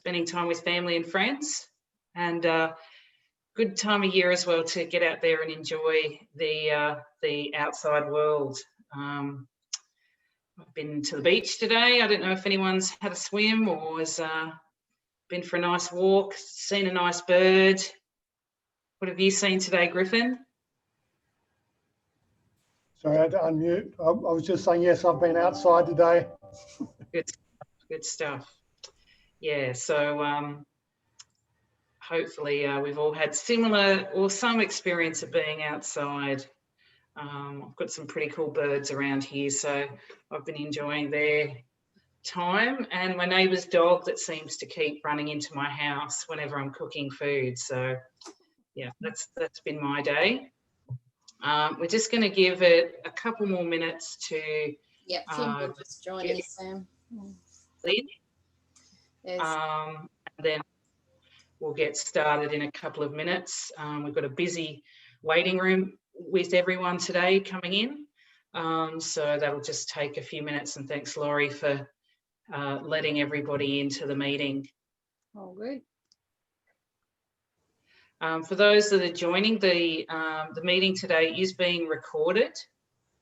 spending time with family and friends, and good time of year as well to get out there and enjoy the outside world. I've been to the beach today. I don't know if anyone's had a swim or has been for a nice walk, seen a nice bird. What have you seen today, Griffin? Sorry, I had to unmute. I was just saying, yes, I've been outside today. Good stuff. Yeah, so hopefully we've all had similar or some experience of being outside. I've got some pretty cool birds around here, so I've been enjoying their time, and my neighbour's dog that seems to keep running into my house whenever I'm cooking food. So yeah, that's been my day. We're just going to give it a couple more minutes to Kim just joining us, Sam. And then we'll get started in a couple of minutes. We've got a busy waiting room with everyone today coming in, so that'll just take a few minutes, and thanks Laurie for letting everybody into the meeting. All good. For those that are joining, the meeting today is being recorded.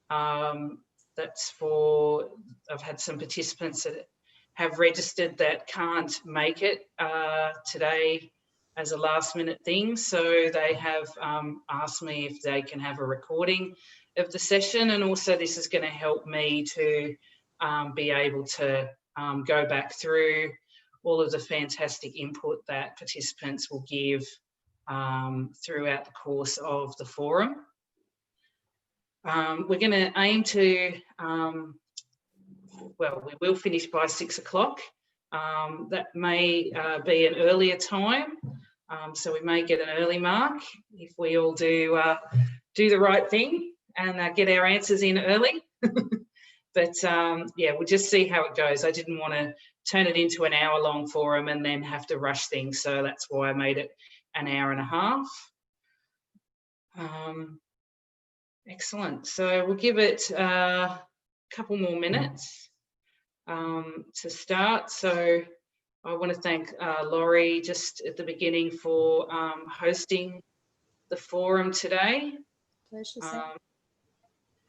That's for, I've had some participants that have registered that can't make it today as a last minute thing. So they have asked me if they can have a recording of the session, and also this is going to help me to be able to go back through all of the fantastic input that participants will give throughout the course of the forum. We're going to aim to, well, we will finish by 6 o'clock. That may be an earlier time, so we may get an early mark if we all do the right thing and get our answers in early. But yeah, we'll just see how it goes. I didn't want to turn it into an hour-long forum and then have to rush things, so that's why I made it an hour and a half. Excellent. So we'll give it a couple more minutes to start. So I want to thank Laurie just at the beginning for hosting the forum today. Pleasure, Sam.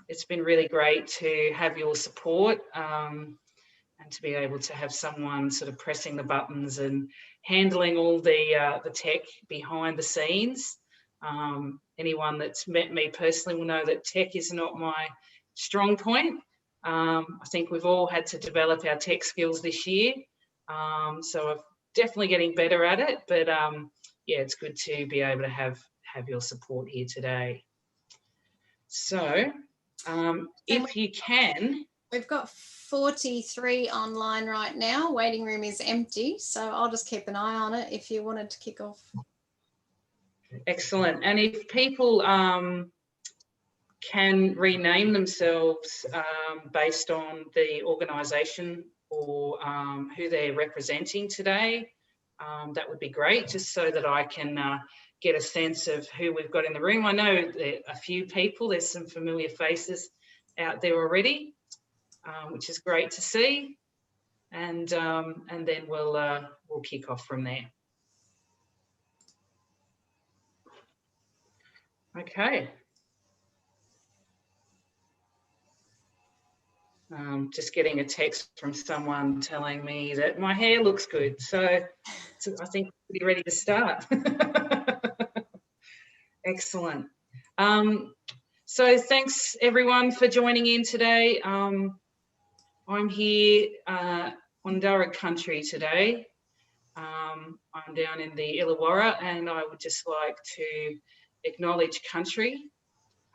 It's been really great to have your support and to be able to have someone sort of pressing the buttons and handling all the tech behind the scenes. Anyone that's met me personally will know that tech is not my strong point. I think we've all had to develop our tech skills this year, so I'm definitely getting better at it, but yeah, it's good to be able to have your support here today. So if you can. We've got 43 online right now. Waiting room is empty, so I'll just keep an eye on it if you wanted to kick off. Excellent. And if people can rename themselves based on the organisation or who they're representing today, that would be great, just so that I can get a sense of who we've got in the room. I know a few people, there's some familiar faces out there already, which is great to see, and then we'll kick off from there. Okay. Just getting a text from someone telling me that my hair looks good, so I think we're pretty ready to start. Excellent. So thanks everyone for joining in today. I'm here on Darug country today. I'm down in the Illawarra, and I would just like to acknowledge country.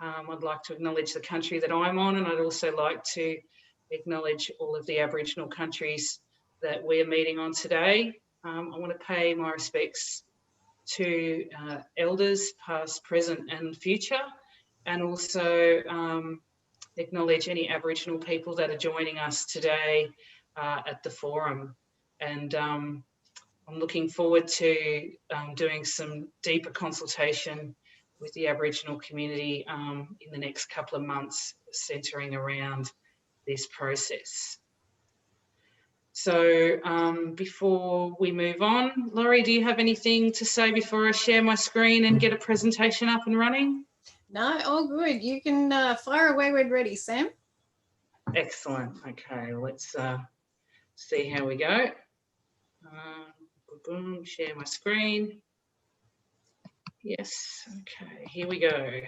I'd like to acknowledge the country that I'm on, and I'd also like to acknowledge all of the Aboriginal countries that we're meeting on today. I want to pay my respects to elders past, present and future, and also acknowledge any Aboriginal people that are joining us today at the forum. And I'm looking forward to doing some deeper consultation with the Aboriginal community in the next couple of months, centering around this process. So before we move on, Laurie, do you have anything to say before I share my screen and get a presentation up and running? No, all good. You can fire away when ready, Sam. Excellent. Okay, let's see how we go. Boom, share my screen. Yes, okay, here we go.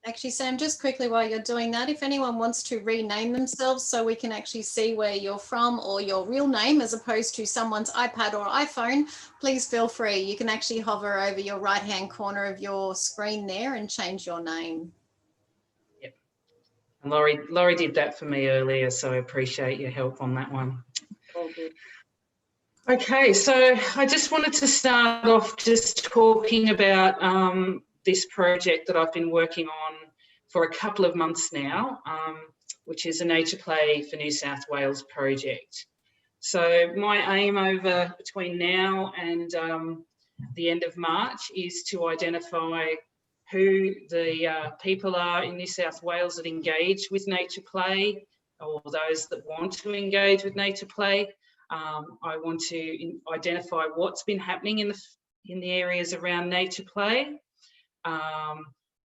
Actually, Sam, just quickly while you're doing that, if anyone wants to rename themselves so we can actually see where you're from or your real name as opposed to someone's iPad or iPhone, please feel free. You can actually hover over your right-hand corner of your screen there and change your name. Yep. And Laurie did that for me earlier, so I appreciate your help on that one. All good. Okay, so I just wanted to start off just talking about this project that I've been working on for a couple of months now, which is a Nature Play for New South Wales project. So my aim over between now and the end of March is to identify who the people are in New South Wales that engage with Nature Play, or those that want to engage with Nature Play. I want to identify what's been happening in the areas around Nature Play,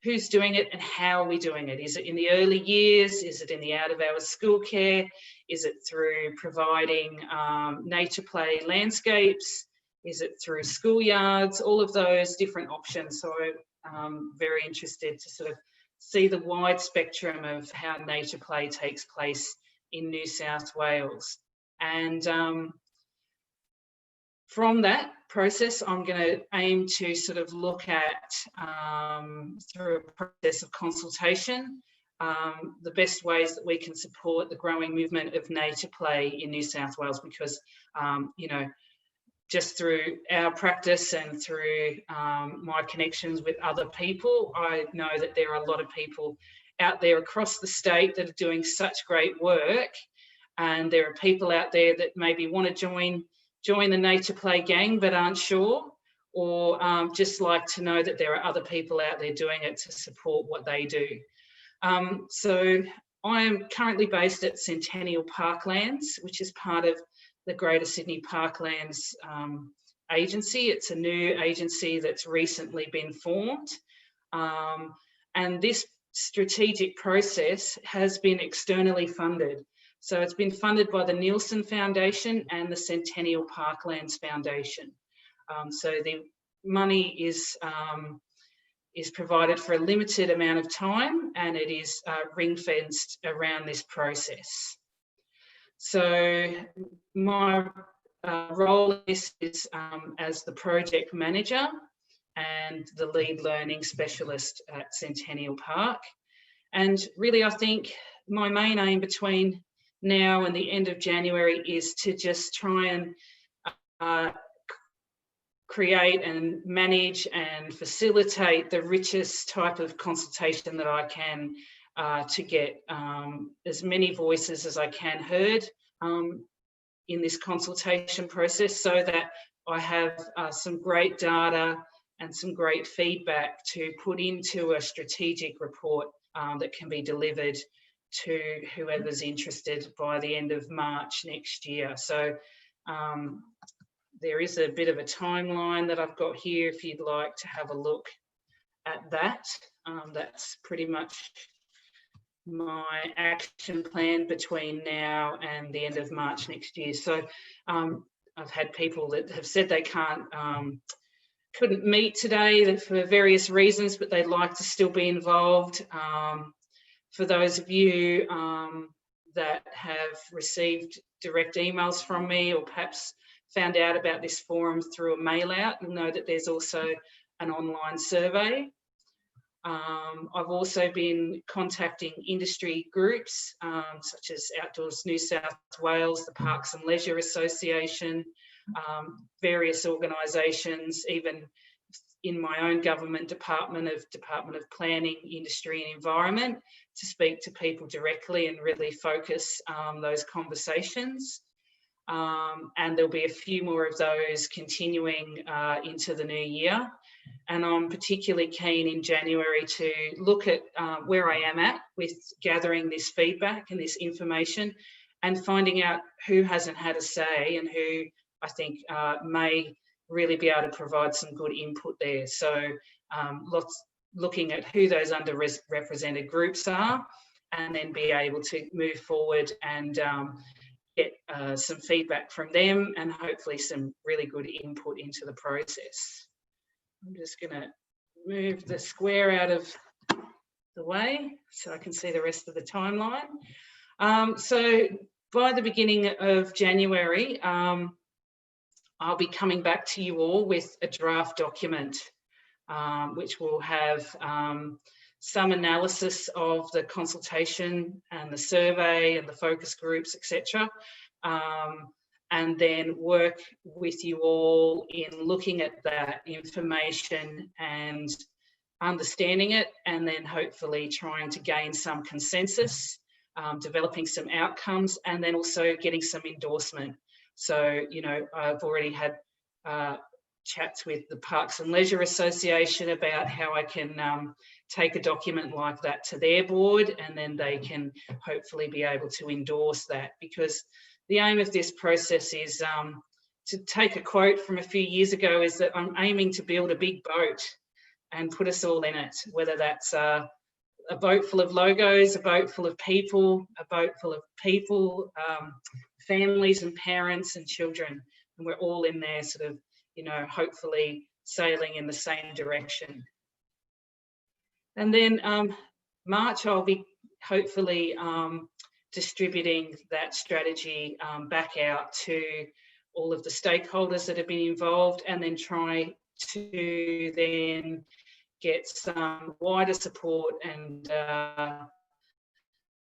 who's doing it and how are we doing it. Is it in the early years? Is it in the out of hours school care? Is it through providing Nature Play landscapes? Is it through schoolyards? All of those different options. So I'm very interested to sort of see the wide spectrum of how Nature Play takes place in New South Wales. And from that process, I'm going to aim to sort of look at, through a process of consultation, the best ways that we can support the growing movement of Nature Play in New South Wales, because, you know, just through our practice and through my connections with other people, I know that there are a lot of people out there across the state that are doing such great work. And there are people out there that maybe want to join the Nature Play gang but aren't sure, or just like to know that there are other people out there doing it to support what they do. So I am currently based at Centennial Parklands, which is part of the Greater Sydney Parklands agency. It's a new agency that's recently been formed. And this strategic process has been externally funded. So it's been funded by the Nielsen Foundation and the Centennial Parklands Foundation. So the money is provided for a limited amount of time, and it is ring-fenced around this process. So my role in this is as the project manager and the lead learning specialist at Centennial Park. And really, I think my main aim between now and the end of January is to just try and create and manage and facilitate the richest type of consultation that I can to get as many voices as I can heard in this consultation process, so that I have some great data and some great feedback to put into a strategic report that can be delivered to whoever's interested by the end of March next year. So there is a bit of a timeline that I've got here if you'd like to have a look at that. That's pretty much my action plan between now and the end of March next year. So I've had people that have said they couldn't meet today for various reasons, but they'd like to still be involved. For those of you that have received direct emails from me, or perhaps found out about this forum through a mail out, you'll know that there's also an online survey. I've also been contacting industry groups such as Outdoors New South Wales, the Parks and Leisure Association, various organisations, even in my own government Department of Planning, Industry and Environment, to speak to people directly and really focus those conversations. and there'll be a few more of those continuing into the new year. And I'm particularly keen in January to look at where I am at with gathering this feedback and this information and finding out who hasn't had a say and who I think may really be able to provide some good input there. So looking at who those underrepresented groups are, and then be able to move forward and get some feedback from them and hopefully some really good input into the process. I'm just going to move the square out of the way so I can see the rest of the timeline. So by the beginning of January, I'll be coming back to you all with a draft document, which will have some analysis of the consultation and the survey and the focus groups, etc. And then work with you all in looking at that information and understanding it, and then hopefully trying to gain some consensus, developing some outcomes, and then also getting some endorsement. So, you know, I've already had chats with the Parks and Leisure Association about how I can take a document like that to their board, and then they can hopefully be able to endorse that, because the aim of this process is to take a quote from a few years ago, is that I'm aiming to build a big boat and put us all in it, whether that's a boat full of logos, a boat full of people, families and parents and children, and we're all in there sort of, you know, hopefully sailing in the same direction. And then March, I'll be hopefully distributing that strategy back out to all of the stakeholders that have been involved, and then try to then get some wider support and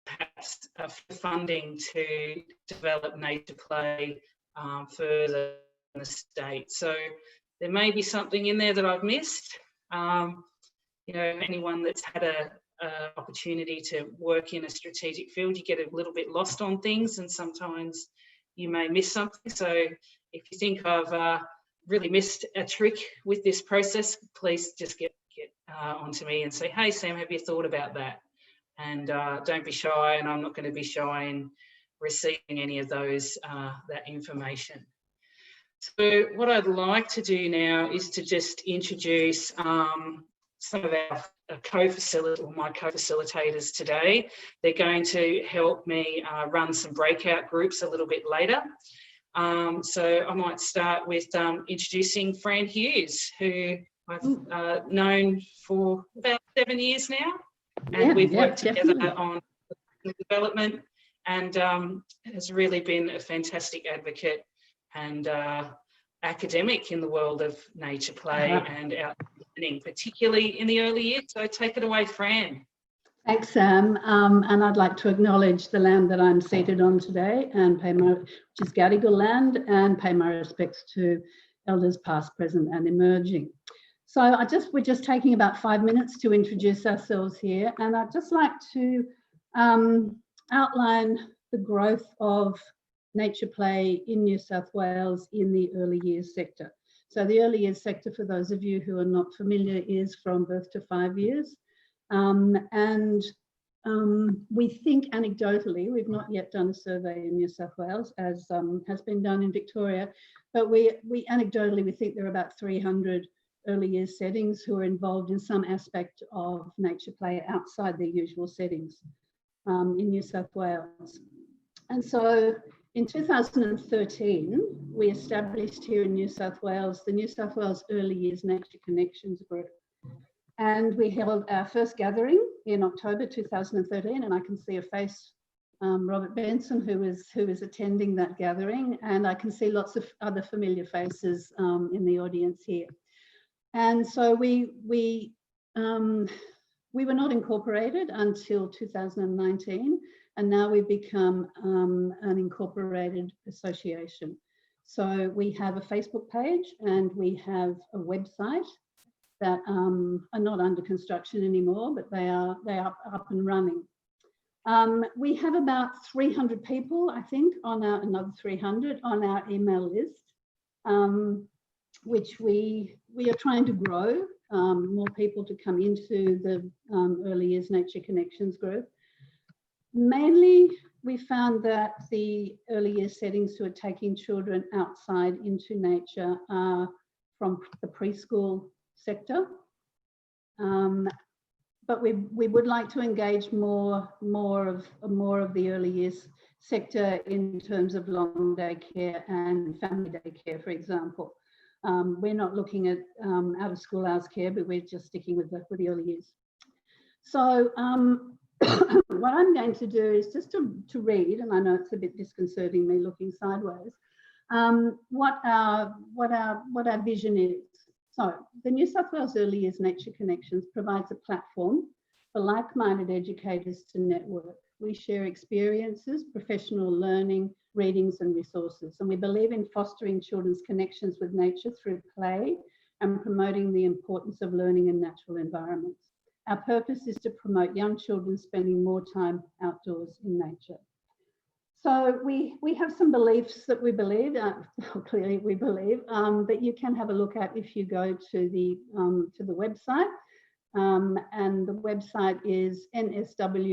perhaps funding to develop nature play further in the state. So there may be something in there that I've missed. You know, anyone that's had a opportunity to work in a strategic field, you get a little bit lost on things, and sometimes you may miss something. So if you think I've really missed a trick with this process, please just get onto me and say, hey Sam, have you thought about that? And don't be shy, and I'm not going to be shy in receiving any of those that information. So what I'd like to do now is to just introduce some of our my co-facilitators today. They're going to help me run some breakout groups a little bit later. So I might start with introducing Fran Hughes, who I've known for about 7 years now, and we've worked together on development, and has really been a fantastic advocate and academic in the world of nature play and out learning, particularly in the early years. So take it away, Fran. Thanks, Sam. And I'd like to acknowledge the land that I'm seated on today, and which is Gadigal land, and pay my respects to elders past, present and emerging. So we're just taking about 5 minutes to introduce ourselves here, and I'd just like to outline the growth of nature play in New South Wales in the early years sector. So the early years sector, for those of you who are not familiar, is from birth to 5 years. We think anecdotally, we've not yet done a survey in New South Wales, as has been done in Victoria, but we anecdotally, we think there are about 300 early years settings who are involved in some aspect of nature play outside their usual settings in New South Wales. And so in 2013, we established here in New South Wales the New South Wales Early Years Nature Connections Group. And we held our first gathering in October 2013, and I can see a face, Robert Benson, who is attending that gathering, and I can see lots of other familiar faces in the audience here. And so we were not incorporated until 2019, and now we've become an incorporated association. So we have a Facebook page and we have a website that are not under construction anymore, but they are up and running. We have about 300 people, I think, another 300 on our email list, which we are trying to grow, more people to come into the Early Years Nature Connections group. Mainly, we found that the early years settings who are taking children outside into nature are from the preschool sector. But we would like to engage more of the early years sector in terms of long day care and family day care, for example. We're not looking at out of school hours care, but we're just sticking with the early years. So what I'm going to do is just to read, and I know it's a bit disconcerting me looking sideways, what our vision is. So the New South Wales Early Years Nature Connections provides a platform for like-minded educators to network. We share experiences, professional learning, readings and resources, and we believe in fostering children's connections with nature through play and promoting the importance of learning in natural environments. Our purpose is to promote young children spending more time outdoors in nature. So we have some beliefs that we believe, clearly we believe, that you can have a look at if you go to the website. And the website is nswenc.org,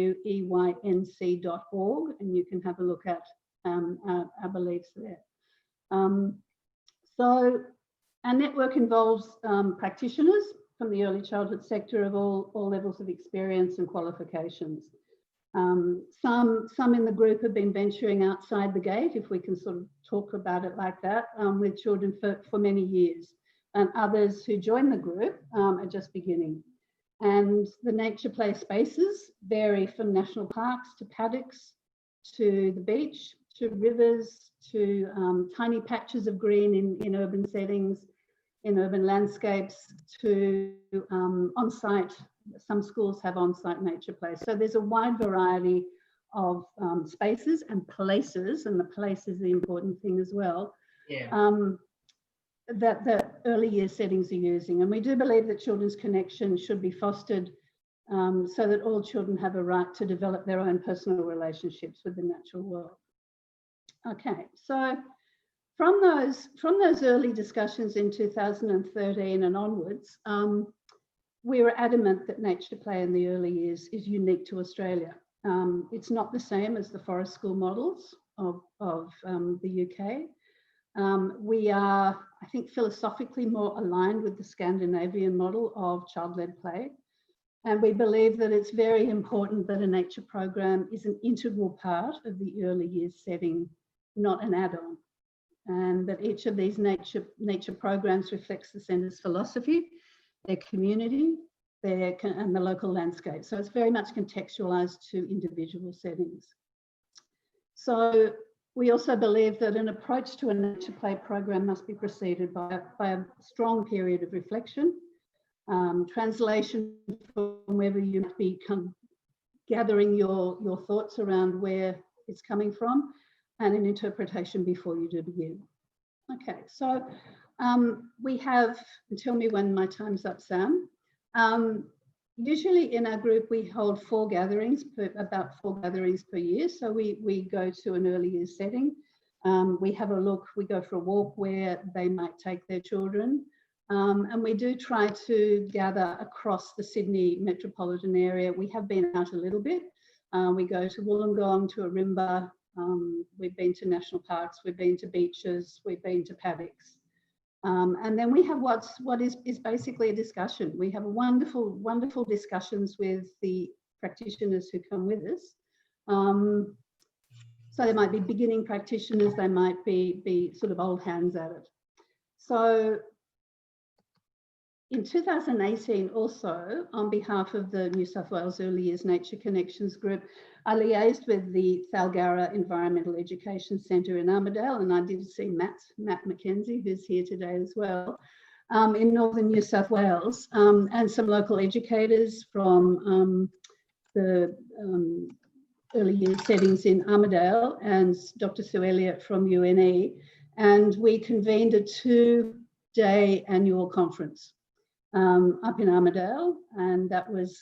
and you can have a look at our beliefs there. So our network involves practitioners from the early childhood sector of all levels of experience and qualifications. Some in the group have been venturing outside the gate, if we can sort of talk about it like that, with children for many years, and others who join the group are just beginning. And the nature play spaces vary from national parks to paddocks, to the beach, to rivers, to tiny patches of green in urban settings, in urban landscapes, to on-site. Some schools have on-site nature play. So there's a wide variety of spaces and places, and the place is the important thing as well, that the early year settings are using. And we do believe that children's connection should be fostered so that all children have a right to develop their own personal relationships with the natural world. Okay, so from those early discussions in 2013 and onwards, we were adamant that nature play in the early years is unique to Australia. It's not the same as the forest school models of the UK. We are, I think, philosophically more aligned with the Scandinavian model of child-led play. And we believe that it's very important that a nature program is an integral part of the early years setting, not an add-on. And that each of these nature programs reflects the centre's philosophy, their community, and the local landscape. So it's very much contextualised to individual settings. So we also believe that an approach to a nature play program must be preceded by a strong period of reflection, translation from wherever you might be gathering your thoughts around where it's coming from, and an interpretation before you do begin. Okay, so we have, and tell me when my time's up, Sam. Usually in our group, we hold about 4 gatherings per year. So we go to an early years setting. We have a look, we go for a walk where they might take their children. And we do try to gather across the Sydney metropolitan area. We have been out a little bit. We go to Wollongong, to Arimba. We've been to national parks, we've been to beaches, we've been to paddocks. And then we have what is basically a discussion. We have wonderful discussions with the practitioners who come with us. So they might be beginning practitioners, they might be sort of old hands at it. So in 2018 also, on behalf of the New South Wales Early Years Nature Connections Group, I liaised with the Thalgara Environmental Education Centre in Armidale, and I did see Matt McKenzie, who's here today as well, in northern New South Wales, and some local educators from the early years settings in Armidale, and Dr. Sue Elliott from UNE, and we convened a 2-day annual conference. up in Armidale, and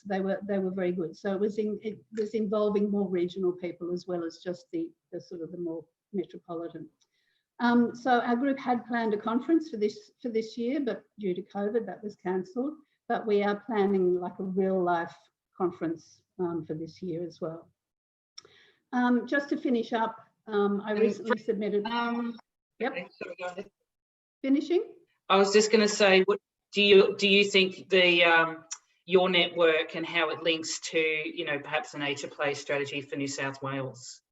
they were very good. So it was involving more regional people as well as just the sort of the more metropolitan. So our group had planned a conference for this year, but due to COVID, that was cancelled. But we are planning like a real life conference for this year as well. Just to finish up, I recently submitted. Yep. Sorry, go ahead. Finishing. I was just going to say, what do you think the your network and how it links to perhaps a nature play strategy for New South Wales?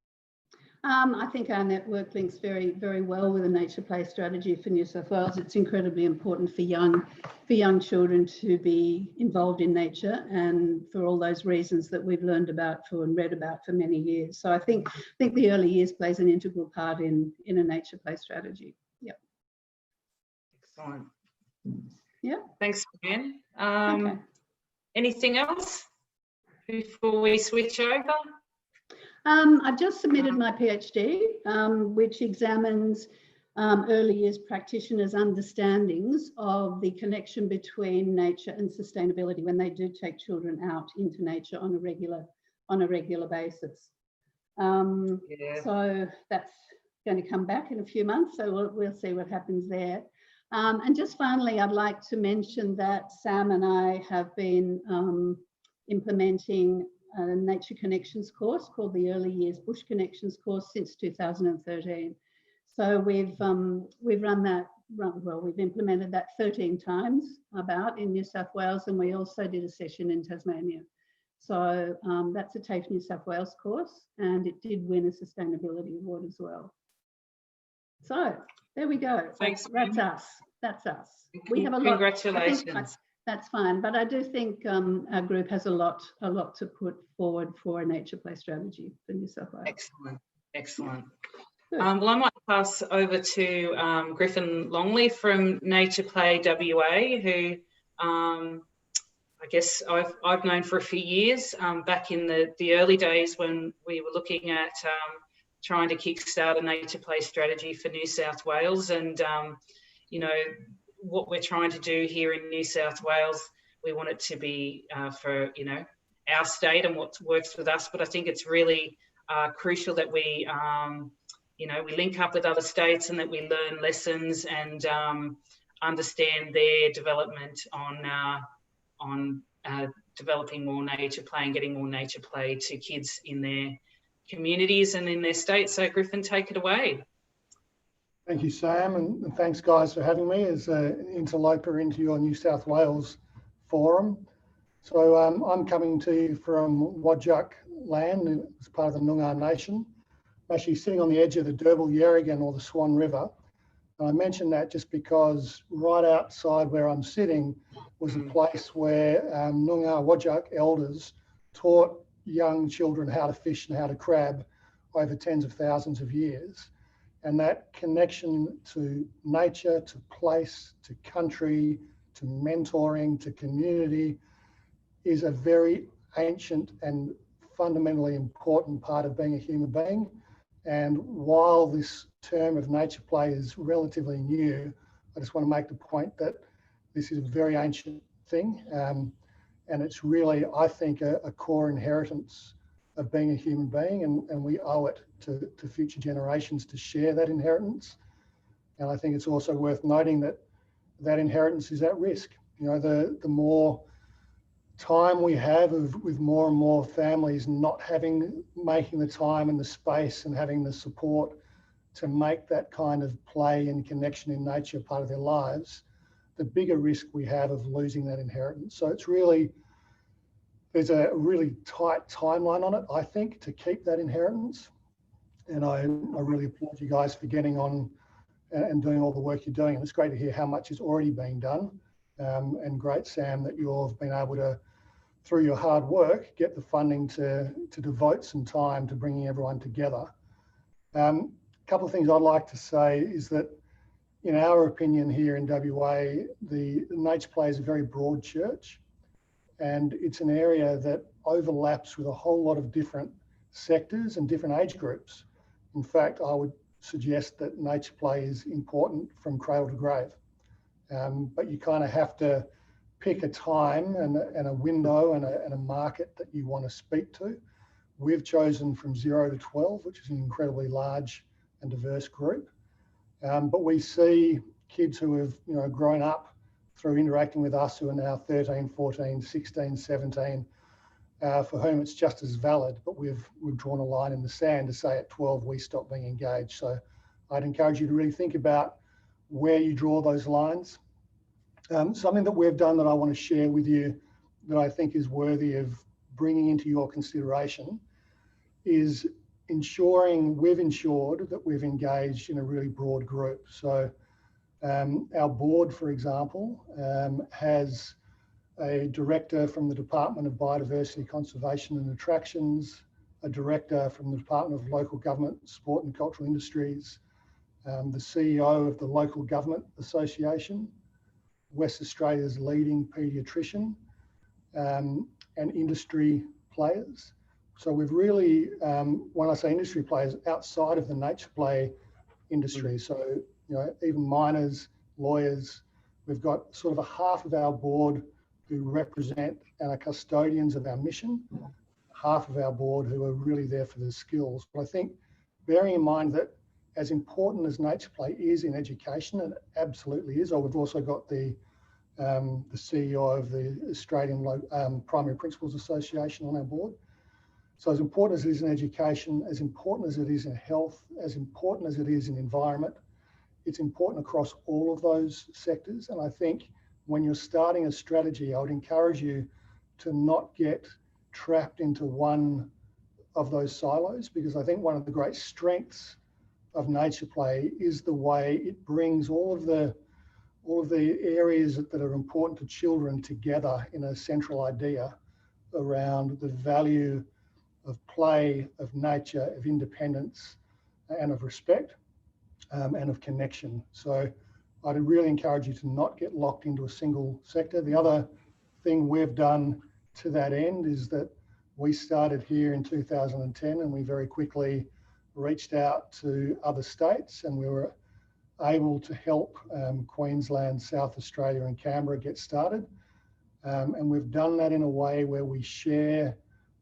I think our network links very, very well with a nature play strategy for New South Wales. It's incredibly important for young children to be involved in nature, and for all those reasons that we've learned about and read about for many years. So I think the early years plays an integral part in a nature play strategy. Yep. Excellent. Yeah. Thanks, Anne. Okay. Anything else before we switch over? I've just submitted my PhD, which examines early years practitioners' understandings of the connection between nature and sustainability when they do take children out into nature on a regular basis. So that's going to come back in a few months, so we'll see what happens there. And just finally, I'd like to mention that Sam and I have been implementing a Nature Connections course called the Early Years Bush Connections course since 2013. So we've implemented that 13 times about in New South Wales, and we also did a session in Tasmania. So that's a TAFE New South Wales course, and it did win a sustainability award as well. So there we go. Thanks. That's us. That's us. We have a lot. Congratulations. That's fine, but I do think our group has a lot to put forward for a nature play strategy for New South Wales. Excellent, excellent. Yeah. Well, I might pass over to Griffin Longley from Nature Play WA, who I guess I've known for a few years, back in the early days when we were looking at trying to kickstart a nature play strategy for New South Wales, and what we're trying to do here in New South Wales, we want it to be for our state and what works with us. But I think it's really crucial that we we link up with other states and that we learn lessons and understand their development on developing more nature play and getting more nature play to kids in their communities and in their states. So Griffin, take it away. Thank you, Sam, and thanks, guys, for having me as an interloper into your New South Wales forum. So I'm coming to you from Whadjuk land as part of the Noongar Nation. I'm actually sitting on the edge of the Derbil Yerrigan, or the Swan River. And I mention that just because right outside where I'm sitting was a place where Noongar Whadjuk elders taught young children how to fish and how to crab over tens of thousands of years. And that connection to nature, to place, to country, to mentoring, to community is a very ancient and fundamentally important part of being a human being. And while this term of nature play is relatively new, I just want to make the point that this is a very ancient thing. And it's really, I think, a core inheritance of being a human being, and we owe it to future generations to share that inheritance. And I think it's also worth noting that that inheritance is at risk. The more time we have with more and more families not making the time and the space and having the support to make that kind of play and connection in nature part of their lives, the bigger risk we have of losing that inheritance. So there's a really tight timeline on it, I think, to keep that inheritance. And I really applaud you guys for getting on and doing all the work you're doing. And it's great to hear how much is already being done. And great, Sam, that you've been able to, through your hard work, get the funding to devote some time to bringing everyone together. A couple of things I'd like to say is that, in our opinion here in WA, the nature play is a very broad church. And it's an area that overlaps with a whole lot of different sectors and different age groups. In fact, I would suggest that nature play is important from cradle to grave. But you kind of have to pick a time and a window and a market that you want to speak to. We've chosen from 0 to 12, which is an incredibly large and diverse group. But we see kids who have, you know, grown up through interacting with us who are now 13, 14, 16, 17, for whom it's just as valid, but we've drawn a line in the sand to say at 12 we stop being engaged. So I'd encourage you to really think about where you draw those lines. Something that we've done that I want to share with you that I think is worthy of bringing into your consideration is we've ensured that we've engaged in a really broad group. So our board, for example, has a director from the Department of Biodiversity, Conservation and Attractions, a director from the Department of Local Government, Sport and Cultural Industries, the CEO of the Local Government Association, West Australia's leading paediatrician, and industry players. So we've really, when I say industry players, outside of the nature play industry, so, you know, even miners, lawyers, we've got sort of a half of our board who represent and are custodians of our mission, half of our board who are really there for the skills. But I think bearing in mind that as important as nature play is in education, and it absolutely is, we've also got the CEO of the Australian Primary Principals Association on our board. So as important as it is in education, as important as it is in health, as important as it is in environment, it's important across all of those sectors. And I think when you're starting a strategy, I would encourage you to not get trapped into one of those silos, because I think one of the great strengths of nature play is the way it brings all of the areas that are important to children together in a central idea around the value of play, of nature, of independence, and of respect, and of connection. So I'd really encourage you to not get locked into a single sector. The other thing we've done to that end is that we started here in 2010 and we very quickly reached out to other states, and we were able to help Queensland, South Australia and Canberra get started. And we've done that in a way where we share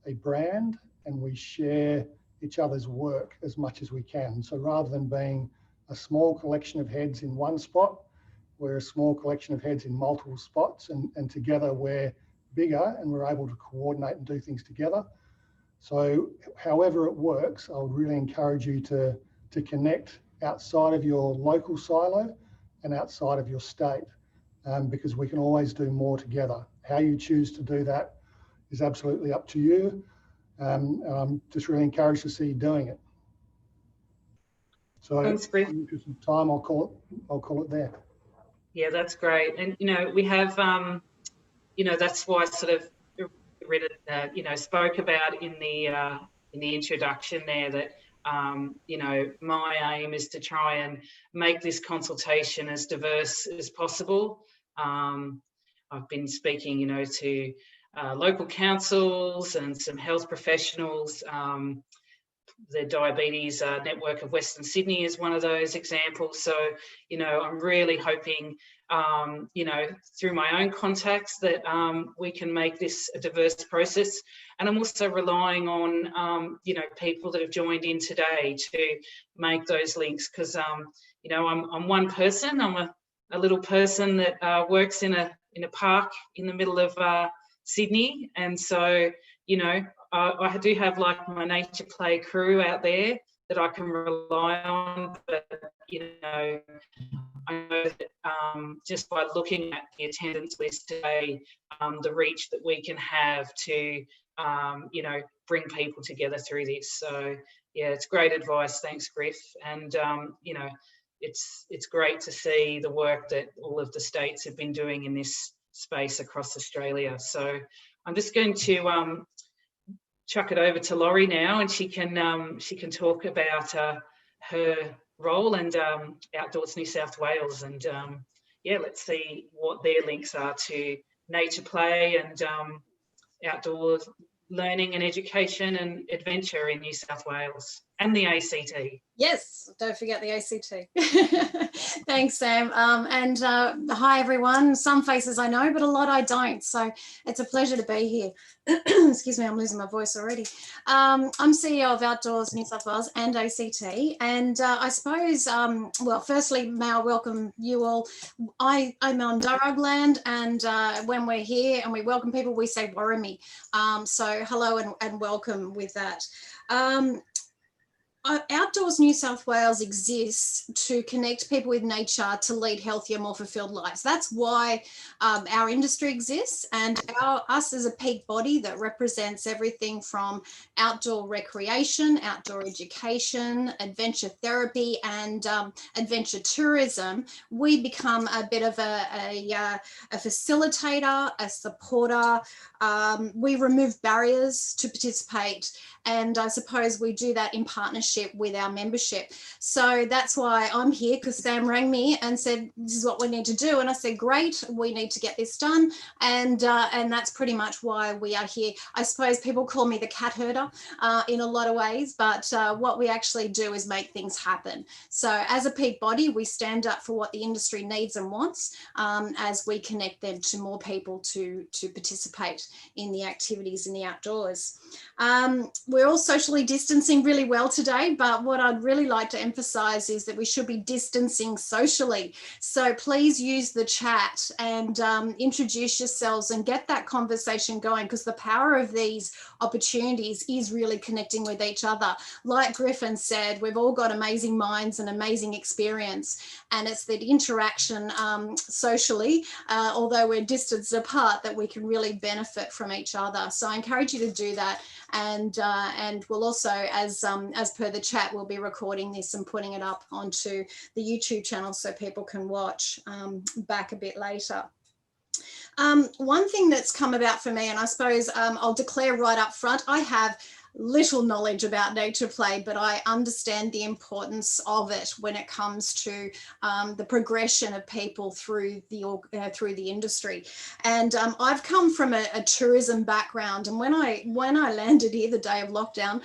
a brand and we share each other's work as much as we can. So rather than being a small collection of heads in one spot, we're a small collection of heads in multiple spots, and together we're bigger and we're able to coordinate and do things together. So however it works, I would really encourage you to connect outside of your local silo and outside of your state, because we can always do more together. How you choose to do that is absolutely up to you. And I'm just really encouraged to see you doing it. So thanks, Griff. in the interest of time, I'll call it there. Yeah, that's great. And, you know, we have, you know, that's why I sort of read it, you know, spoke about in the introduction there that, you know, my aim is to try and make this consultation as diverse as possible. I've been speaking, you know, to local councils and some health professionals. The Diabetes Network of Western Sydney is one of those examples. So, you know, I'm really hoping, you know, through my own contacts that we can make this a diverse process. And I'm also relying on, you know, people that have joined in today to make those links, because, you know, I'm one person. I'm a little person that works in a park in the middle of Sydney. And so, you know, I do have like my nature play crew out there that I can rely on, but, you know, I know that just by looking at the attendance list today, the reach that we can have to, you know, bring people together through this. So, yeah, it's great advice. Thanks, Griff. And, you know, it's great to see the work that all of the states have been doing in this space across Australia. So I'm just going to chuck it over to Laurie now, and she can talk about her role and Outdoors New South Wales, and yeah, let's see what their links are to nature play and outdoor learning and education and adventure in New South Wales. and the ACT. Yes, don't forget the ACT. Thanks, Sam. And hi, everyone. Some faces I know, but a lot I don't. So it's a pleasure to be here. Excuse me, I'm losing my voice already. I'm CEO of Outdoors New South Wales and ACT. And I suppose, well, firstly, may I welcome you all. I'm on Darug land, and when we're here and we welcome people, we say Warrami. So hello and welcome with that. Outdoors New South Wales exists to connect people with nature to lead healthier, more fulfilled lives. That's why our industry exists, and us as a peak body that represents everything from outdoor recreation, outdoor education, adventure therapy, and adventure tourism. We become a bit of a facilitator, a supporter. We remove barriers to participate, and I suppose we do that in partnership with our membership. So that's why I'm here, because Sam rang me and said, this is what we need to do. And I said, great, we need to get this done. And that's pretty much why we are here. I suppose people call me the cat herder in a lot of ways, but what we actually do is make things happen. So as a peak body, we stand up for what the industry needs and wants as we connect them to more people to participate in the activities in the outdoors. We're all socially distancing really well today, but what I'd really like to emphasize is that we should be distancing socially. So please use the chat and introduce yourselves and get that conversation going, because the power of these opportunities is really connecting with each other. Like Griffin said, we've all got amazing minds and amazing experience, and it's the interaction socially, although we're distanced apart, that we can really benefit from each other. So I encourage you to do that. And we'll also, as per the chat, we'll be recording this and putting it up onto the YouTube channel so people can watch back a bit later. One thing that's come about for me, and I suppose I'll declare right up front, I have little knowledge about nature play, but I understand the importance of it when it comes to the progression of people through the industry. And I've come from a tourism background, and when I landed here the day of lockdown,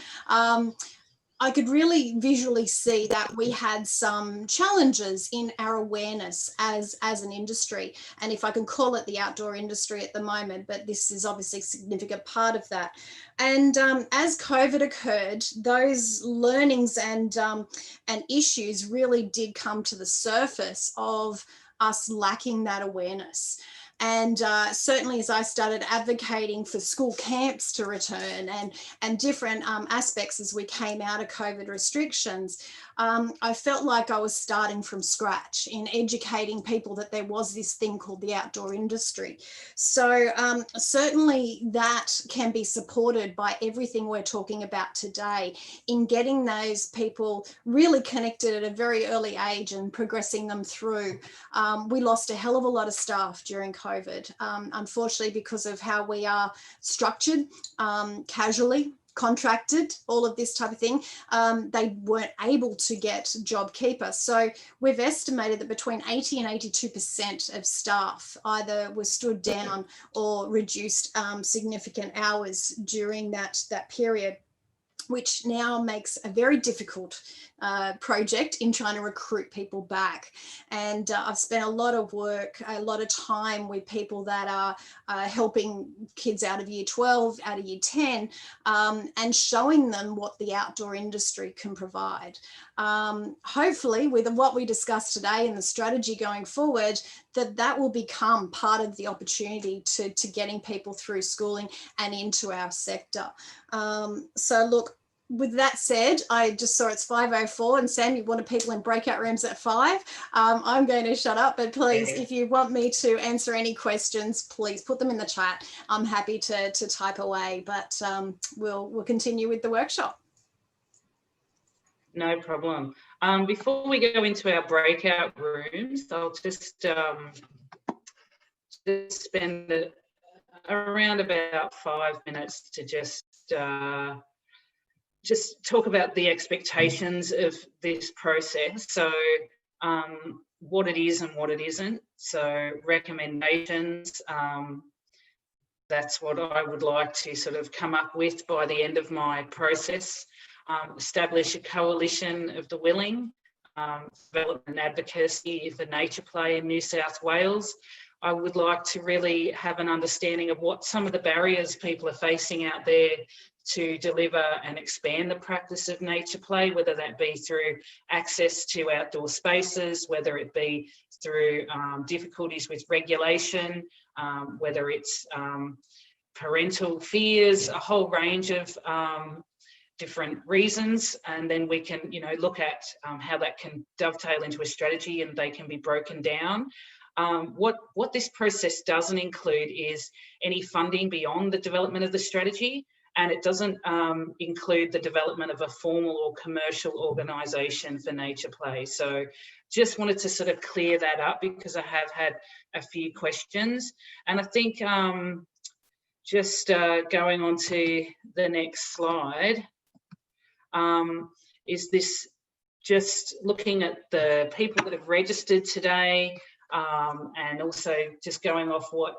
I could really visually see that we had some challenges in our awareness as an industry. And if I can call it the outdoor industry at the moment, but this is obviously a significant part of that. And as COVID occurred, those learnings and issues really did come to the surface of us lacking that awareness. And certainly as I started advocating for school camps to return and different aspects as we came out of COVID restrictions, I felt like I was starting from scratch in educating people that there was this thing called the outdoor industry. So certainly that can be supported by everything we're talking about today in getting those people really connected at a very early age and progressing them through. We lost a hell of a lot of staff during COVID, unfortunately, because of how we are structured, casually, contracted, all of this type of thing. They weren't able to get JobKeeper. So we've estimated that between 80 and 82% of staff either were stood down or reduced significant hours during that period, which now makes a very difficult project in trying to recruit people back. And I've spent a lot of work, a lot of time with people that are helping kids out of year 12, out of year 10, and showing them what the outdoor industry can provide. Hopefully with what we discussed today and the strategy going forward, that will become part of the opportunity to getting people through schooling and into our sector. So look, with that said, I just saw it's 5:04, and Sam, you wanted people in breakout rooms at 5. I'm going to shut up, but please, if you want me to answer any questions, please put them in the chat. I'm happy to type away, but we'll continue with the workshop. No problem. Before we go into our breakout rooms, I'll just spend around about 5 minutes to just talk about the expectations of this process. So what it is and what it isn't. So recommendations, that's what I would like to sort of come up with by the end of my process. establish a coalition of the willing, develop an advocacy for nature play in New South Wales. I would like to really have an understanding of what some of the barriers people are facing out there to deliver and expand the practice of nature play, whether that be through access to outdoor spaces, whether it be through difficulties with regulation, whether it's parental fears, a whole range of different reasons, and then we can, look at how that can dovetail into a strategy and they can be broken down. What this process doesn't include is any funding beyond the development of the strategy, and it doesn't include the development of a formal or commercial organisation for nature play. So just wanted to sort of clear that up because I have had a few questions. And I think just going on to the next slide, is this just looking at the people that have registered today, and also just going off what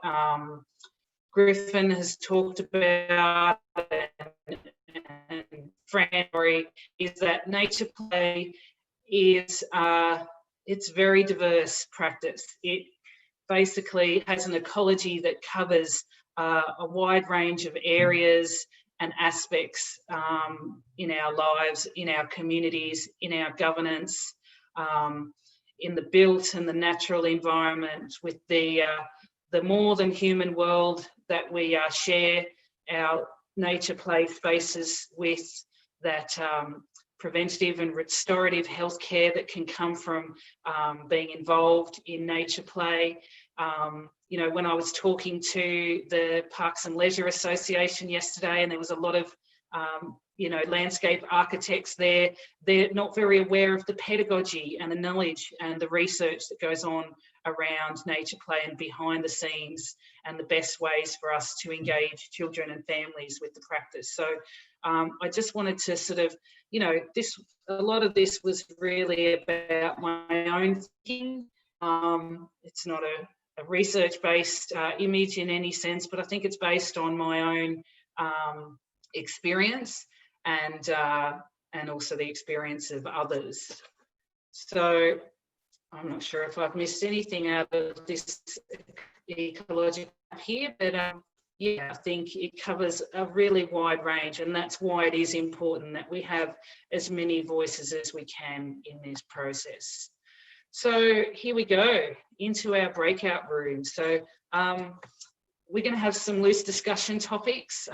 Griffin has talked about and Fran, is that nature play is it's very diverse practice. It basically has an ecology that covers a wide range of areas and aspects in our lives, in our communities, in our governance, in the built and the natural environment, with the more than human world that we share our nature play spaces with, that preventative and restorative healthcare that can come from being involved in nature play. When I was talking to the Parks and Leisure Association yesterday, and there was a lot of landscape architects there, they're not very aware of the pedagogy and the knowledge and the research that goes on around nature play and behind the scenes, and the best ways for us to engage children and families with the practice. So I just wanted to sort of, a lot of this was really about my own thinking. It's not a research-based image in any sense, but I think it's based on my own experience and also the experience of others. So I'm not sure if I've missed anything out of this ecological map here, but yeah, I think it covers a really wide range, and that's why it is important that we have as many voices as we can in this process. So here we go into our breakout room. So we're going to have some loose discussion topics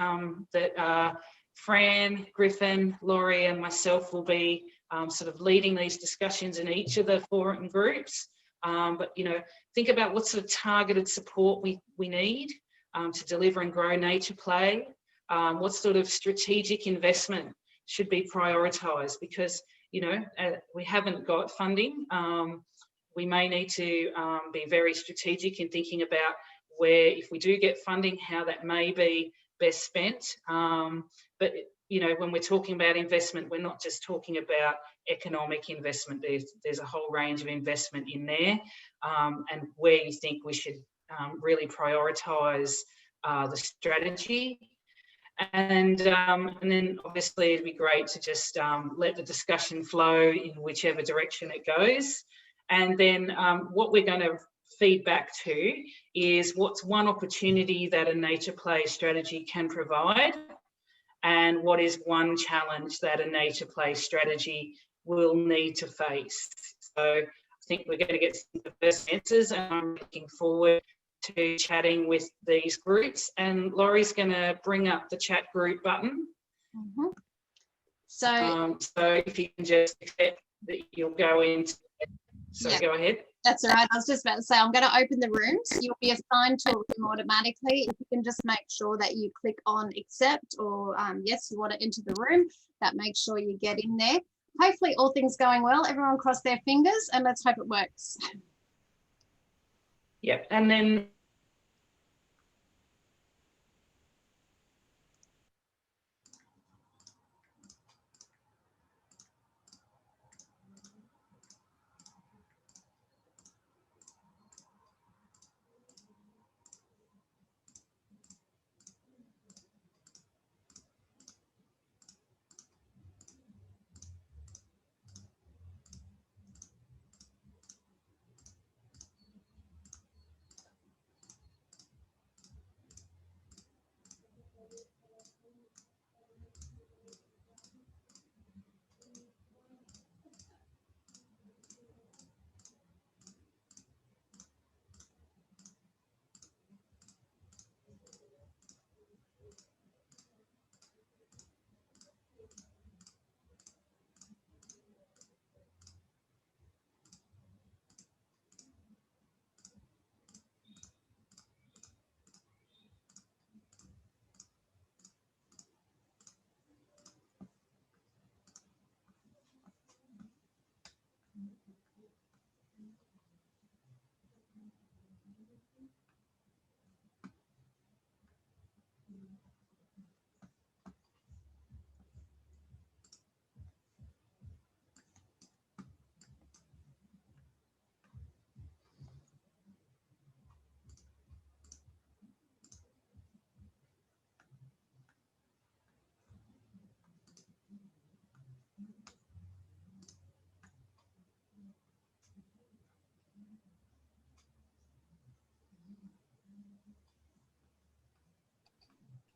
that Fran, Griffin, Laurie and myself will be sort of leading these discussions in each of the forum groups. But, think about what sort of targeted support we need to deliver and grow nature play. What sort of strategic investment should be prioritised, because, we haven't got funding. We may need to be very strategic in thinking about where, if we do get funding, how that may be best spent. But, when we're talking about investment, we're not just talking about economic investment. There's a whole range of investment in there, and where you think we should really prioritise the strategy. And then obviously it'd be great to just let the discussion flow in whichever direction it goes. And then what we're going to feed back to is what's one opportunity that a nature play strategy can provide, and what is one challenge that a nature play strategy will need to face. So I think we're going to get some diverse answers, and I'm looking forward to chatting with these groups. And Laurie's going to bring up the chat group button. Mm-hmm. So if you can just accept that you'll go into it. So yeah. Go ahead. That's all right. I was just about to say, I'm going to open the rooms. You'll be assigned to a room automatically. If you can just make sure that you click on accept or yes, you want to enter the room, that makes sure you get in there. Hopefully all things going well. Everyone cross their fingers and let's hope it works. Yep. And then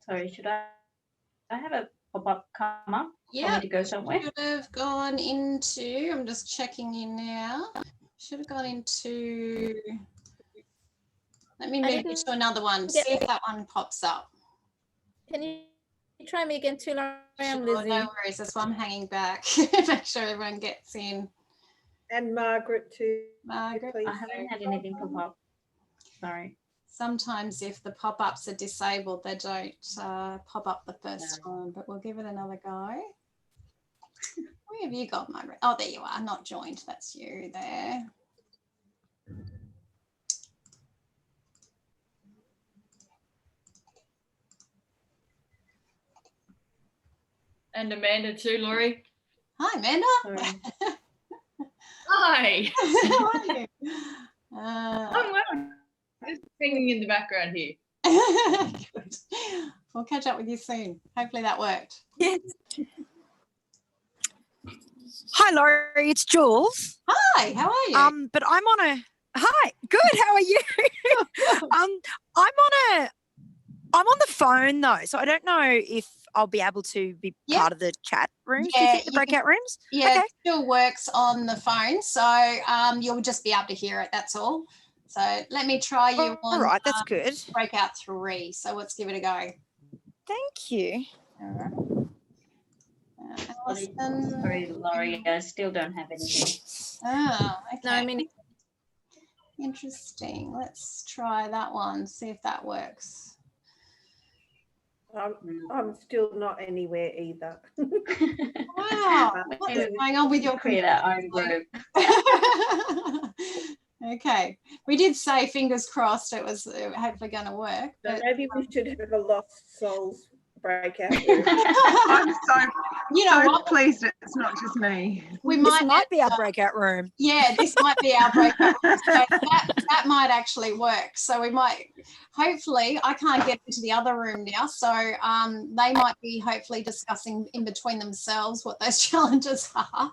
Sorry, should I have a pop-up come up? Yeah, Want me to go somewhere? should have gone into, I'm just checking in now. Should have gone into, let me move you to another one, see if that one pops up. Can you try me again too, Laurie? I'm Sure, Lizzie. no worries, that's why I'm hanging back. Make sure everyone gets in. And Margaret too. Margaret, please. I haven't had anything pop up. Sorry. sometimes if the pop-ups are disabled, they don't pop up the first time, but we'll give it another go. Where have you got, Margaret? Oh, there you are, not joined. That's you there. And Amanda too, Laurie. Hi, Amanda. Sorry. Hi. How are you? I'm well. Just singing in the background here. Good. We'll catch up with you soon. Hopefully that worked. Yes. Hi, Laurie. It's Jules. Hi, how are you? But I'm on a. Hi. Good. How are you? I'm on the phone though, so I don't know if I'll be able to be part of the chat rooms. Do you think the breakout rooms? Yeah, okay. It still works on the phone, so you'll just be able to hear it. That's all. So let me try you on. All right, that's good. Breakout 3. So let's give it a go. Thank you. All right. Alison. Sorry, Laurie, I still don't have anything. Oh, okay. No, I mean, Interesting. Let's try that one. See if that works. I'm still not anywhere either. Wow, what is going on with your Create our own group. Okay, we did say fingers crossed it was hopefully going to work. So But, maybe we should have a Lost Souls breakout room. I'm so, you know so what? pleased it's not just me. We This might be our breakout room. Yeah, this might be our breakout room. So that might actually work. So we might, hopefully, I can't get into the other room now. So they might be hopefully discussing in between themselves what those challenges are.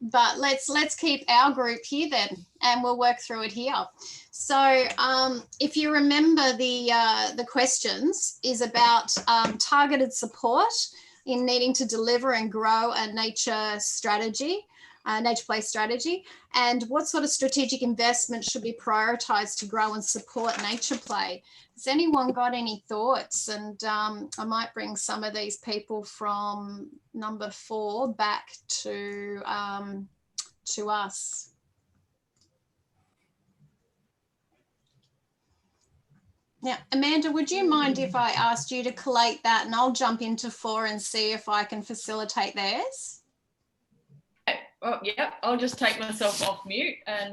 But let's keep our group here then, and we'll work through it here. So if you remember, the questions is about targeted support in needing to deliver and grow a nature strategy, nature play strategy, and what sort of strategic investment should be prioritised to grow and support nature play. Has anyone got any thoughts? And I might bring some of these people from number 4 back to us. Now, Amanda, would you mind if I asked you to collate that, and I'll jump into 4 and see if I can facilitate theirs? Oh, yeah, I'll just take myself off mute. And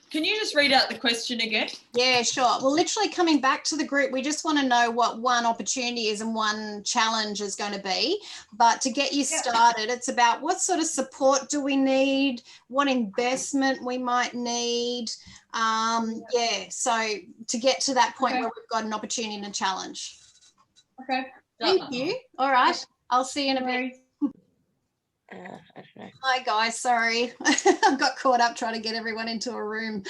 can you just read out the question again? Yeah, sure. Well, literally coming back to the group, we just want to know what one opportunity is and one challenge is going to be. But to get you started, it's about what sort of support do we need, what investment we might need. So to get to that point where we've got an opportunity and a challenge. Okay. Thank you. All right. I'll see you in a bit. I don't know. Hi guys, sorry. I got caught up trying to get everyone into a room.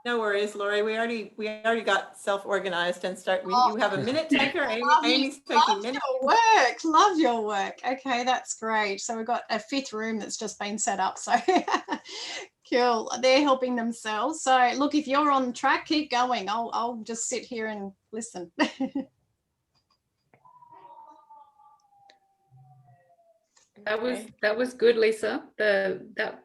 No worries, Laurie. We already got self-organized and start. You have a minute taker. Amy's taking minutes. Love your work. Okay, that's great. So we've got a 5th room that's just been set up. So cool. They're helping themselves. So look, if you're on track, keep going. I'll just sit here and listen. That was good, Lisa. That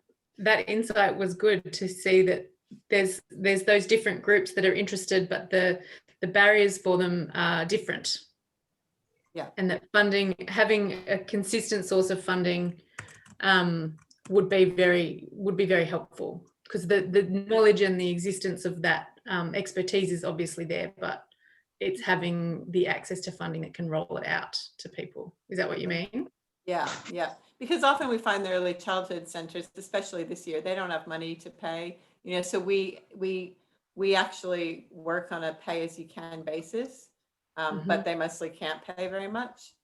insight was good to see that there's those different groups that are interested, but the barriers for them are different. Yeah. And that funding, having a consistent source of funding, would be very helpful, because the knowledge and the existence of that expertise is obviously there, but it's having the access to funding that can roll it out to people. Is that what you mean? Yeah. Because often we find the early childhood centers, especially this year, they don't have money to pay. So we actually work on a pay-as-you-can basis, but they mostly can't pay very much.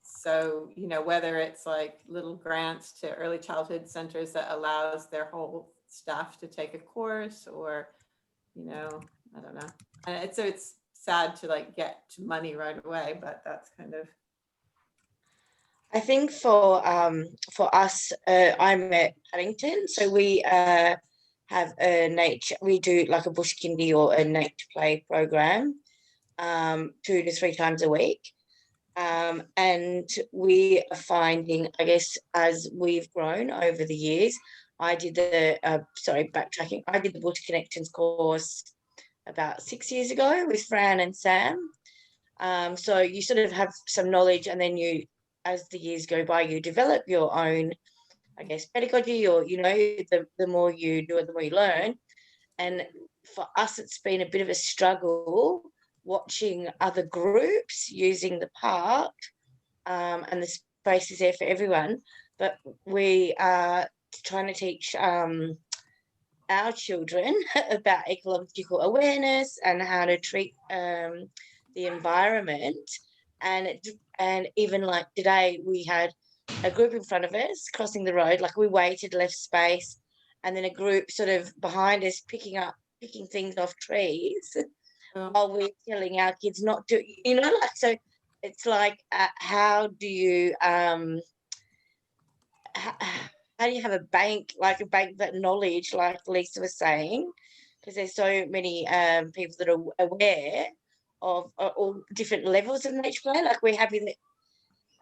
So whether it's like little grants to early childhood centers that allows their whole staff to take a course, or I don't know. And it's sad to like get to money right away, but that's kind of. I think for us, I'm at Paddington, so we have a nature. We do like a bush kindy or a nature play program, 2 to 3 times a week, and we are finding, I guess, as we've grown over the years. I did the backtracking. I did the Bush Connections course about 6 years ago with Fran and Sam. So you sort of have some knowledge, and then you, as the years go by, you develop your own, I guess, pedagogy, or, you know, the more you do it, the more you learn. And for us, it's been a bit of a struggle watching other groups using the park, and the space is there for everyone. But we are trying to teach our children about ecological awareness and how to treat the environment. And even like today, we had a group in front of us crossing the road, like we waited, left space, and then a group sort of behind us picking things off trees while we're telling our kids not to, you know, like, so it's like, how do you how do you have a bank that knowledge, like Lisa was saying, because there's so many people that are aware of all different levels of nature play. Like, we're happy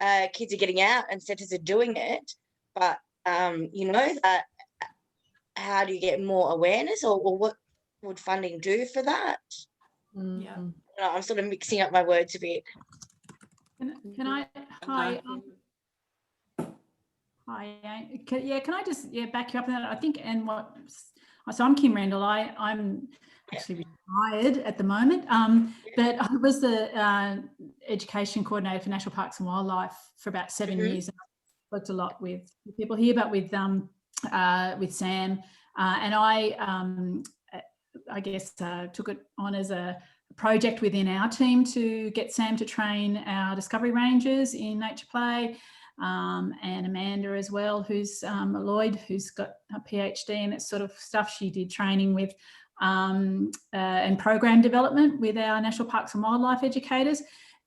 that kids are getting out and centres are doing it, but you know, that how do you get more awareness, or what would funding do for that? Yeah, I'm sort of mixing up my words a bit. Can I? Hi. Hi. Can I just back you up on that? I think, and what? So I'm Kim Randall. I'm actually retired at the moment, but I was the education coordinator for National Parks and Wildlife for about 7 years. And I worked a lot with people here, but with Sam, and I guess took it on as a project within our team to get Sam to train our Discovery Rangers in nature play. And Amanda as well, who's Lloyd, who's got a PhD in that sort of stuff. She did training with and program development with our National Parks and Wildlife educators.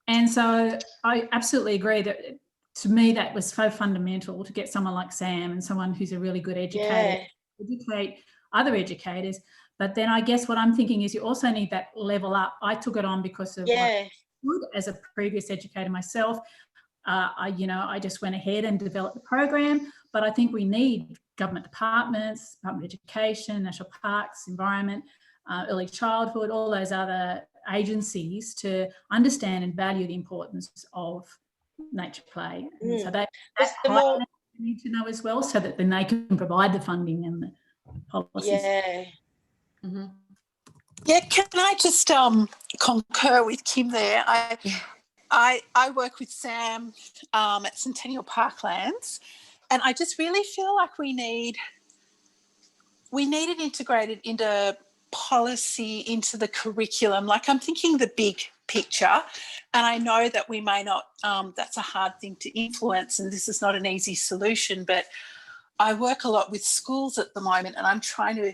And so I absolutely agree that, to me, that was so fundamental to get someone like Sam and someone who's a really good educator to educate other educators. But then I guess what I'm thinking is you also need that level up. I took it on because of what, as a previous educator myself, I just went ahead and developed the program, but I think we need government departments, Department of Education, National Parks, Environment, Early Childhood, all those other agencies to understand and value the importance of nature play. And so that's what we need to know as well, so that then they can provide the funding and the policies. Yeah, can I just concur with Kim there? I work with Sam at Centennial Parklands, and I just really feel like we need it integrated into policy, into the curriculum. Like, I'm thinking the big picture, and I know that we may not, that's a hard thing to influence, and this is not an easy solution, but I work a lot with schools at the moment, and I'm trying to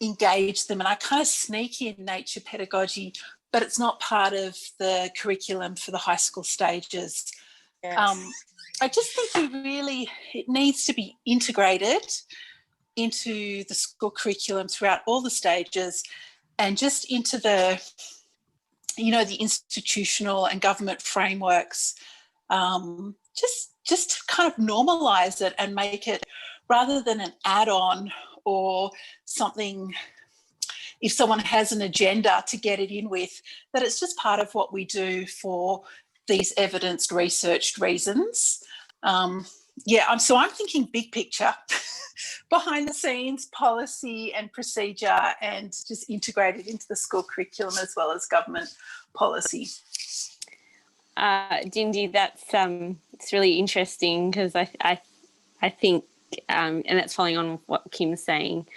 engage them, and I kind of sneak in nature pedagogy, but it's not part of the curriculum for the high school stages. I just think it needs to be integrated into the school curriculum throughout all the stages, and just into the, the institutional and government frameworks, just to kind of normalise it and make it, rather than an add-on or something, if someone has an agenda to get it in with, that it's just part of what we do for these evidenced, researched reasons. I'm thinking big picture, behind the scenes, policy and procedure, and just integrated into the school curriculum as well as government policy. Dindy, that's it's really interesting, because I think, and that's following on what Kim's saying,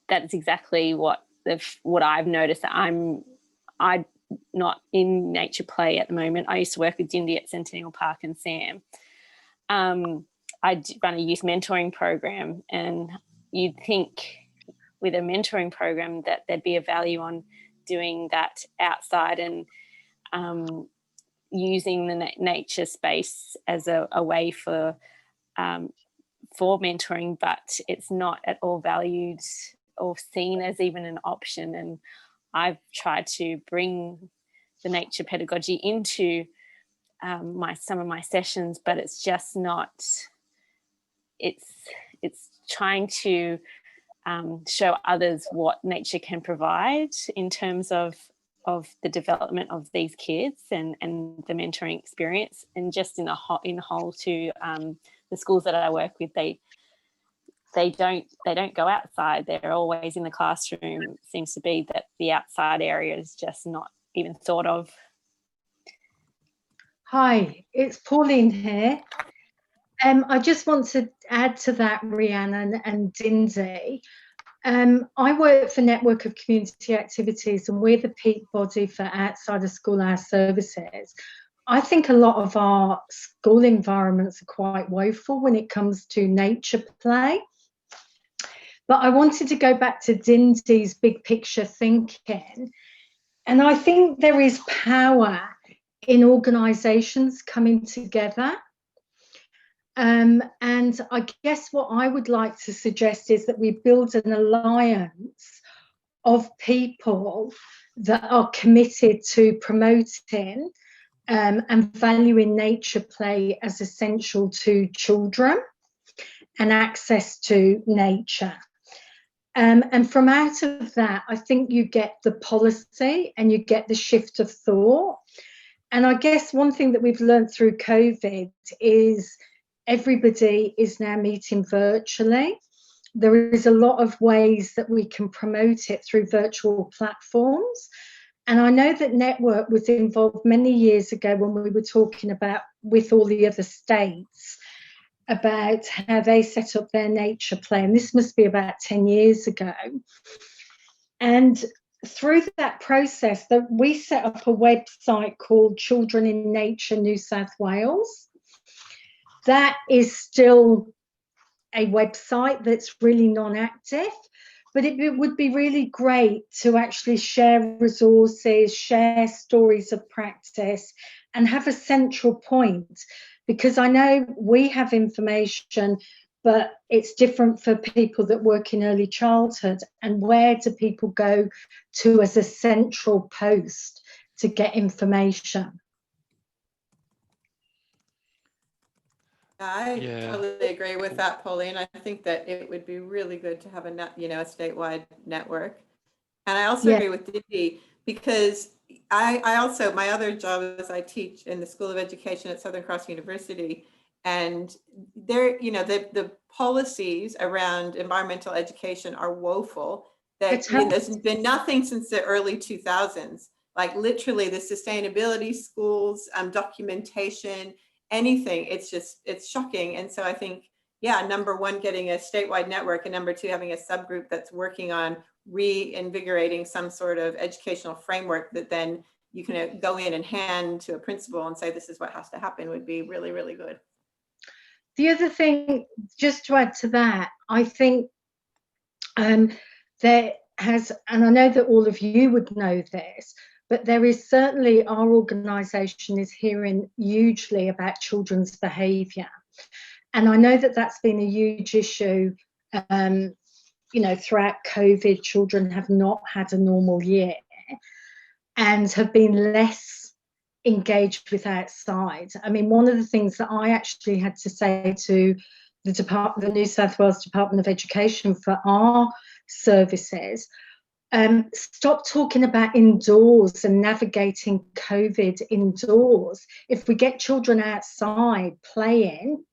that's exactly what I've noticed. I'm not in nature play at the moment. I used to work with Dindy at Centennial Park and Sam. I run a youth mentoring program, and you'd think with a mentoring program that there'd be a value on doing that outside and using the nature space as a way for mentoring, but it's not at all valued or seen as even an option. And I've tried to bring the nature pedagogy into some of my sessions, but it's just not. It's trying to show others what nature can provide in terms of the development of these kids and the mentoring experience, and just in whole to the schools that I work with, they don't go outside. They're always in the classroom. It seems to be that the outside area is just not even thought of. Hi, it's Pauline here. I just want to add to that, Rhiannon and Dindy. I work for Network of Community Activities, and we're the peak body for outside of school hour services. I think a lot of our school environments are quite woeful when it comes to nature play. But I wanted to go back to Dindy's big picture thinking. And I think there is power in organisations coming together. And I guess what I would like to suggest is that we build an alliance of people that are committed to promoting and valuing nature play as essential to children and access to nature. And from out of that, I think you get the policy and you get the shift of thought. And I guess one thing that we've learned through COVID is everybody is now meeting virtually. There is a lot of ways that we can promote it through virtual platforms. And I know that Network was involved many years ago when we were talking about with all the other states about how they set up their nature play. And this must be about 10 years ago. And through that process, we set up a website called Children in Nature New South Wales. That is still a website that's really non-active, but it would be really great to actually share resources, share stories of practice, and have a central point, because I know we have information, but it's different for people that work in early childhood. And where do people go to as a central post to get information? I totally agree with that, Pauline. I think that it would be really good to have a statewide network. And I also agree with Didi, because I also, my other job is I teach in the School of Education at Southern Cross University. And there, the policies around environmental education are woeful. There's been nothing since the early 2000s. Like literally the sustainability schools, documentation, anything. It's shocking. And so I think, number one, getting a statewide network, and number two, having a subgroup that's working on reinvigorating some sort of educational framework that then you can go in and hand to a principal and say, this is what has to happen, would be really, really good. The other thing, just to add to that, I think there has, and I know that all of you would know this, but there is certainly, our organisation is hearing hugely about children's behaviour. And I know that that's been a huge issue, throughout COVID. Children have not had a normal year and have been less engaged with outside. I mean, one of the things that I actually had to say to the New South Wales Department of Education for our services, stop talking about indoors and navigating COVID indoors. If we get children outside playing,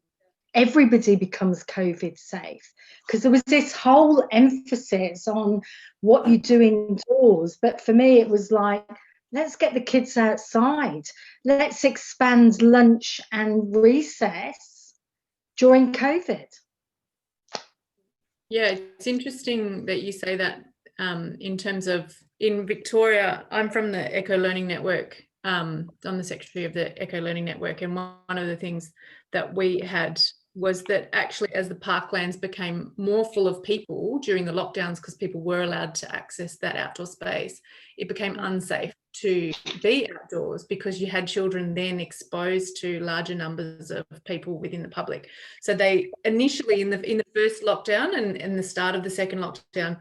everybody becomes COVID safe, because there was this whole emphasis on what you do indoors. But for me, it was like, let's get the kids outside. Let's expand lunch and recess during COVID. Yeah, it's interesting that you say that. In terms of, in Victoria, I'm from the Eco Learning Network. I'm the secretary of the Eco Learning Network, and one of the things that we had was that actually as the parklands became more full of people during the lockdowns, because people were allowed to access that outdoor space, it became unsafe to be outdoors because you had children then exposed to larger numbers of people within the public. So they initially in the first lockdown and the start of the second lockdown,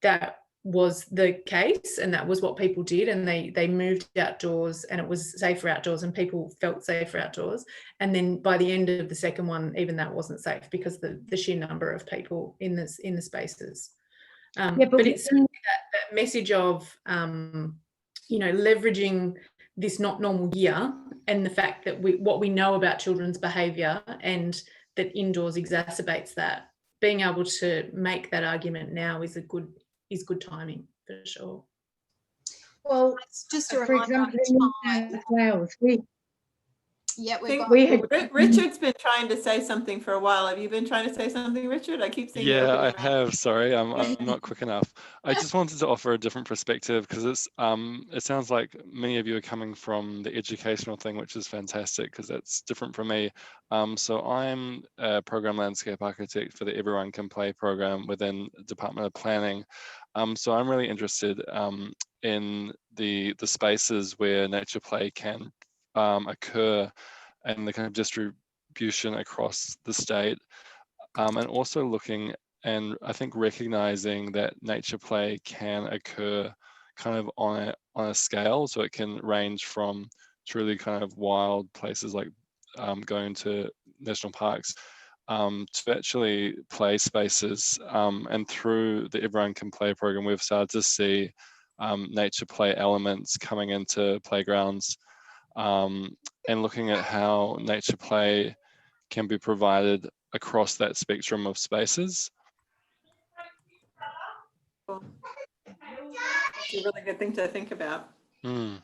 that was the case, and that was what people did, and they moved outdoors, and it was safer outdoors, and people felt safer outdoors. And then by the end of the second one, even that wasn't safe because the sheer number of people in the spaces. But it's certainly that message of leveraging this not normal year, and the fact that what we know about children's behaviour, and that indoors exacerbates that. Being able to make that argument now is good timing for sure. Well, just for example, in New South Wales, Richard's been trying to say something for a while. Have you been trying to say something, Richard? I keep seeing you Yeah, I open your mouth. have. Sorry, I'm not quick enough. I just wanted to offer a different perspective, because it sounds like many of you are coming from the educational thing, which is fantastic because that's different from me. So I'm a program landscape architect for the Everyone Can Play program within Department of Planning. So I'm really interested in the spaces where nature play can occur, and the kind of distribution across the state, and also looking and I think recognizing that nature play can occur kind of on a scale. So it can range from truly kind of wild places like going to national parks to actually play spaces. And through the Everyone Can Play program, we've started to see nature play elements coming into playgrounds, and looking at how nature play can be provided across that spectrum of spaces. Cool. It's a really good thing to think about. Mm.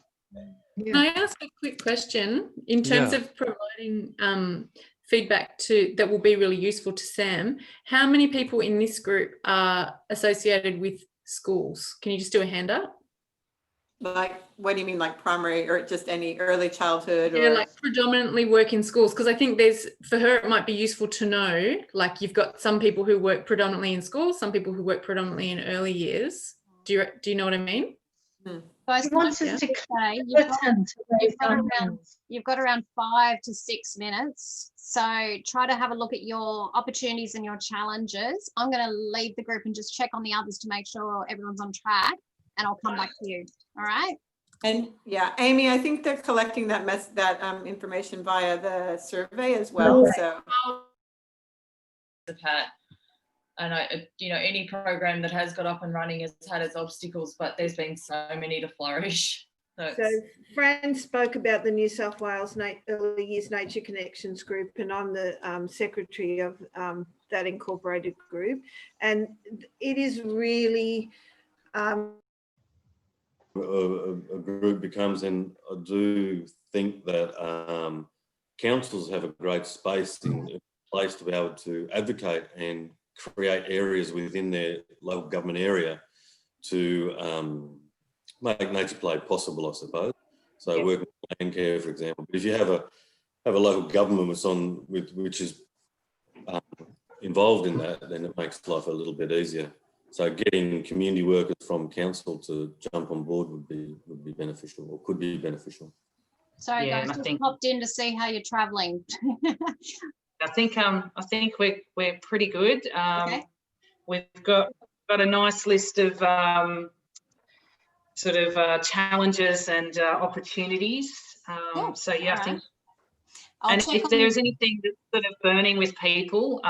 Can I ask a quick question in terms of providing feedback that will be really useful to Sam? How many people in this group are associated with schools? Can you just do a hand up? Like, what do you mean, like primary or just any early childhood? Yeah, like predominantly work in schools, because I think for her it might be useful to know, like you've got some people who work predominantly in schools, some people who work predominantly in early years. Do you know what I mean? Guys, you've got around 5 to 6 minutes, so try to have a look at your opportunities and your challenges. I'm going to leave the group and just check on the others to make sure everyone's on track, and I'll come back to you. All right. And yeah, Amy, I think they're collecting that information via the survey as well. So and any program that has got up and running has had its obstacles, but there's been so many to flourish. So Fran spoke about the New South Wales Early Years Nature Connections group, and I'm the secretary of that incorporated group, and it is really a group becomes, and I do think that councils have a great space in place to be able to advocate and create areas within their local government area to make nature play possible, I suppose. So working with land care, for example. But if you have a local government which is involved in that, then it makes life a little bit easier. So getting community workers from council to jump on board would be beneficial, or could be beneficial. Sorry, guys, just popped in to see how you're travelling. I think we're pretty good. Okay. We've got a nice list of challenges and opportunities. So yeah, I think. And if there's anything that's sort of burning with people,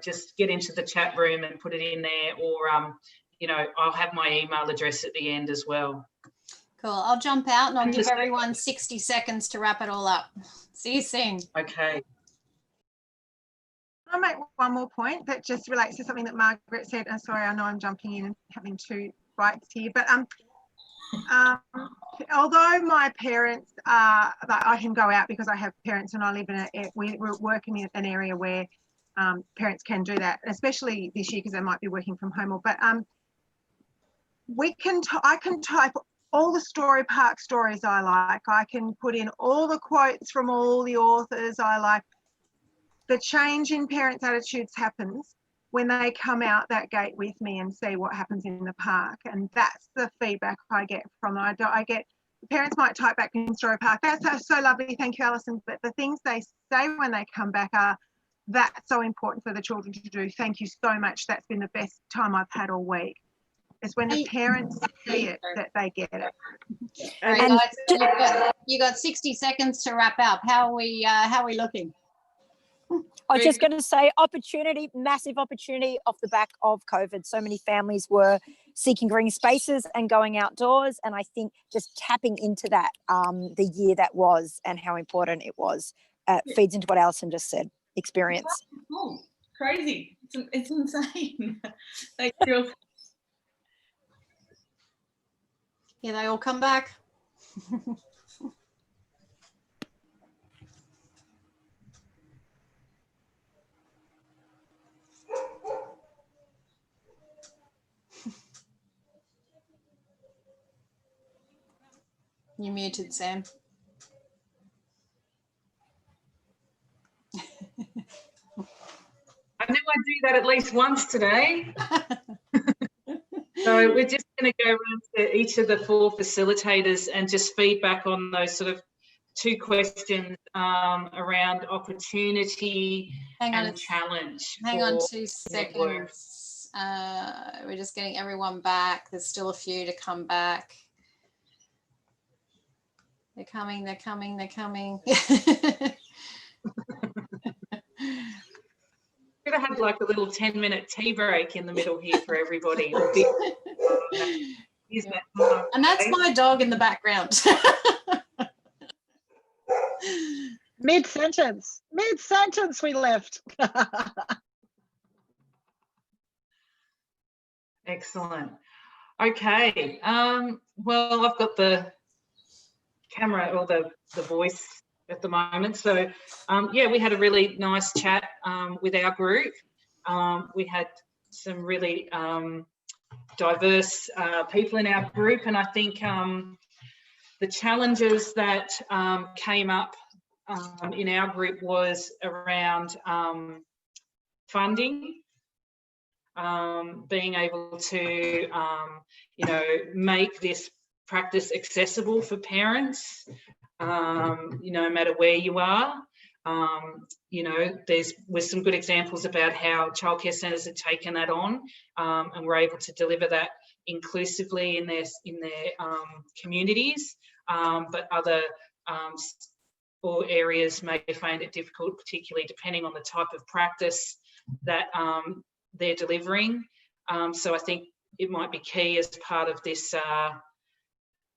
just get into the chat room and put it in there, or I'll have my email address at the end as well. Cool. I'll jump out and I'll give everyone 60 seconds to wrap it all up. See you soon. Okay. I'll make one more point that just relates to something that Margaret said. And sorry, I know I'm jumping in and having two rights here, but although my parents I can go out because I have parents and I live in we're working in an area where parents can do that, especially this year because they might be working from home. But I can type all the story park stories I like. I can put in all the quotes from all the authors I like. the change in parents' attitudes happens when they come out that gate with me and see what happens in the park. And that's the feedback I get from them. I get, parents might type back in Story Park, that's so lovely, thank you, Alison. But the things they say when they come back are, that's so important for the children to do. Thank you so much. That's been the best time I've had all week. It's when the parents see it that they get it. All right, guys, you got 60 seconds to wrap up. How are we looking? I was just going to say opportunity, massive opportunity off the back of COVID. So many families were seeking green spaces and going outdoors. And I think just tapping into that, the year that was and how important it was, feeds into what Alison just said, experience. Oh, crazy. It's insane. Thank you. Yeah, they all come back. You're muted, Sam. I knew I'd do that at least once today. So we're just going to go around to each of the 4 facilitators and just feedback on those sort of 2 questions around opportunity and challenge. Hang on 2 seconds. We're just getting everyone back. There's still a few to come back. They're coming, they're coming, they're coming. Could have had like a little 10-minute tea break in the middle here for everybody. And that's my dog in the background. Mid-sentence we left. Excellent. Okay. Well, I've got the camera or the voice at the moment. So, yeah, we had a really nice chat with our group. We had some really diverse people in our group, and I think the challenges that came up in our group was around funding, being able to, you know, make this practice accessible for parents, you know, no matter where you are. You know, was some good examples about how childcare centres have taken that on and were able to deliver that inclusively in their communities, but other or areas may find it difficult, particularly depending on the type of practice that they're delivering. So I think it might be key as part of this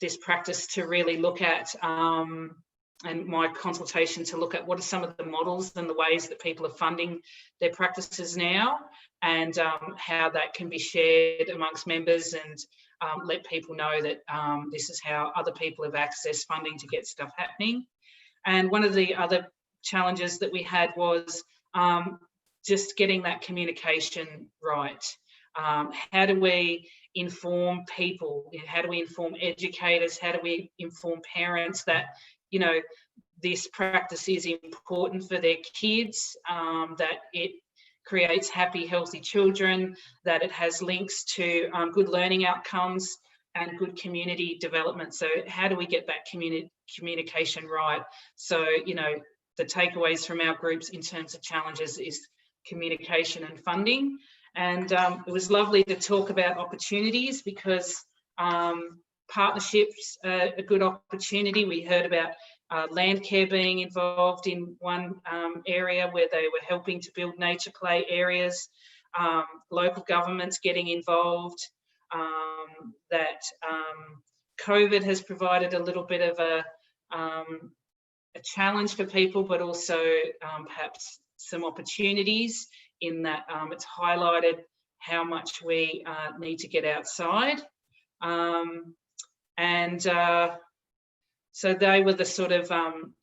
this practice to really look at, and my consultation to look at what are some of the models and the ways that people are funding their practices now, and how that can be shared amongst members, and let people know that this is how other people have accessed funding to get stuff happening. And one of the other challenges that we had was just getting that communication right. How do we inform people? How do we inform educators? How do we inform parents that, you know, this practice is important for their kids, that it creates happy, healthy children, that it has links to good learning outcomes and good community development. So how do we get that communication right? So, you know, the takeaways from our groups in terms of challenges is communication and funding. And it was lovely to talk about opportunities, because partnerships are a good opportunity. We heard about Landcare being involved in one area where they were helping to build nature play areas, local governments getting involved, that COVID has provided a little bit of a challenge for people, but also perhaps some opportunities in that it's highlighted how much we need to get outside. So they were the sort of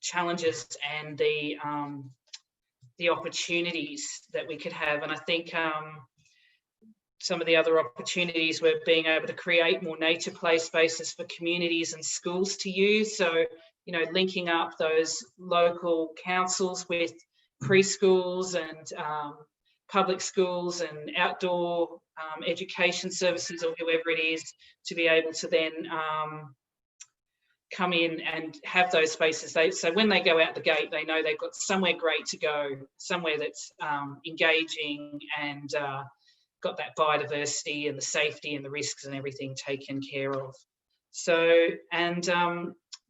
challenges and the opportunities that we could have. And I think some of the other opportunities were being able to create more nature play spaces for communities and schools to use. So, you know, linking up those local councils with preschools and public schools and outdoor education services, or whoever it is, to be able to then come in and have those spaces. So when they go out the gate, they know they've got somewhere great to go, somewhere that's engaging and got that biodiversity and the safety and the risks and everything taken care of. So, and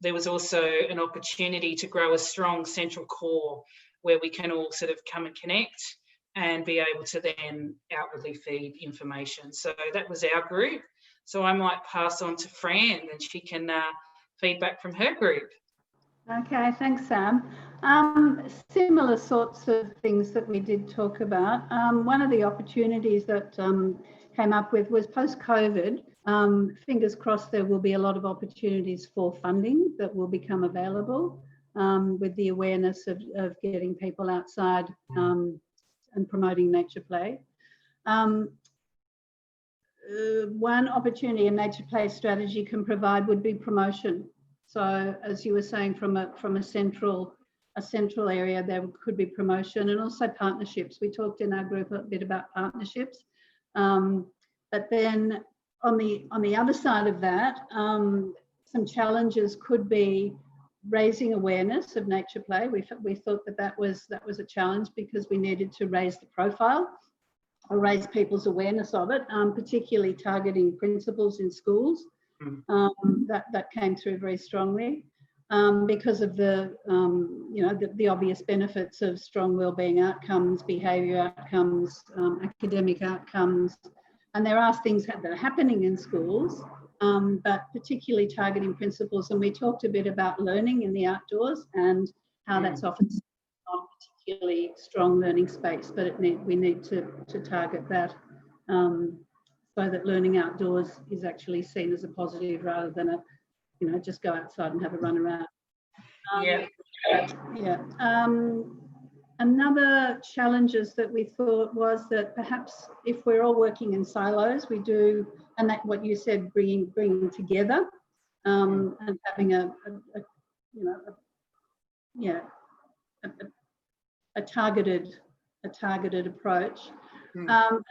there was also an opportunity to grow a strong central core where we can all sort of come and connect and be able to then outwardly feed information. So that was our group. So I might pass on to Fran and she can feedback from her group. Okay, thanks, Sam. Similar sorts of things that we did talk about. One of the opportunities that came up with was post-COVID. Fingers crossed there will be a lot of opportunities for funding that will become available with the awareness of getting people outside and promoting nature play. One opportunity a nature play strategy can provide would be promotion. So as you were saying, from a central area, there could be promotion and also partnerships. We talked in our group a bit about partnerships, but then on the other side of that, some challenges could be raising awareness of nature play. We thought that was a challenge because we needed to raise the profile or raise people's awareness of it, particularly targeting principals in schools. That came through very strongly because of the the obvious benefits of strong wellbeing outcomes, behaviour outcomes, academic outcomes, and there are things that are happening in schools, but particularly targeting principals. And we talked a bit about learning in the outdoors and how that's often not a particularly strong learning space, but we need to target that. So that learning outdoors is actually seen as a positive rather than a, just go outside and have a run around. Another challenges that we thought was that perhaps if we're all working in silos, we do, and that what you said, bringing together and having a targeted approach.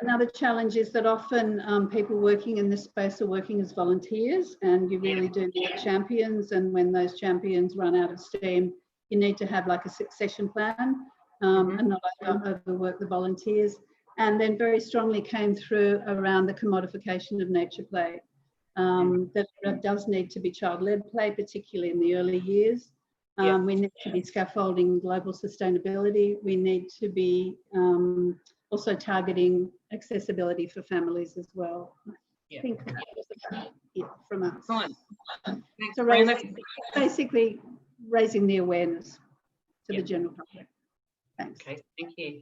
Another challenge is that often people working in this space are working as volunteers, and you really do need champions, and when those champions run out of steam, you need to have like a succession plan and not overwork the volunteers. And then very strongly came through around the commodification of nature play. That it does need to be child-led play, particularly in the early years. We need to be scaffolding global sustainability. We need to be also targeting accessibility for families as well. I think that was about it from us. Fine. So basically raising the awareness to the general public. Thanks. Okay, thank you.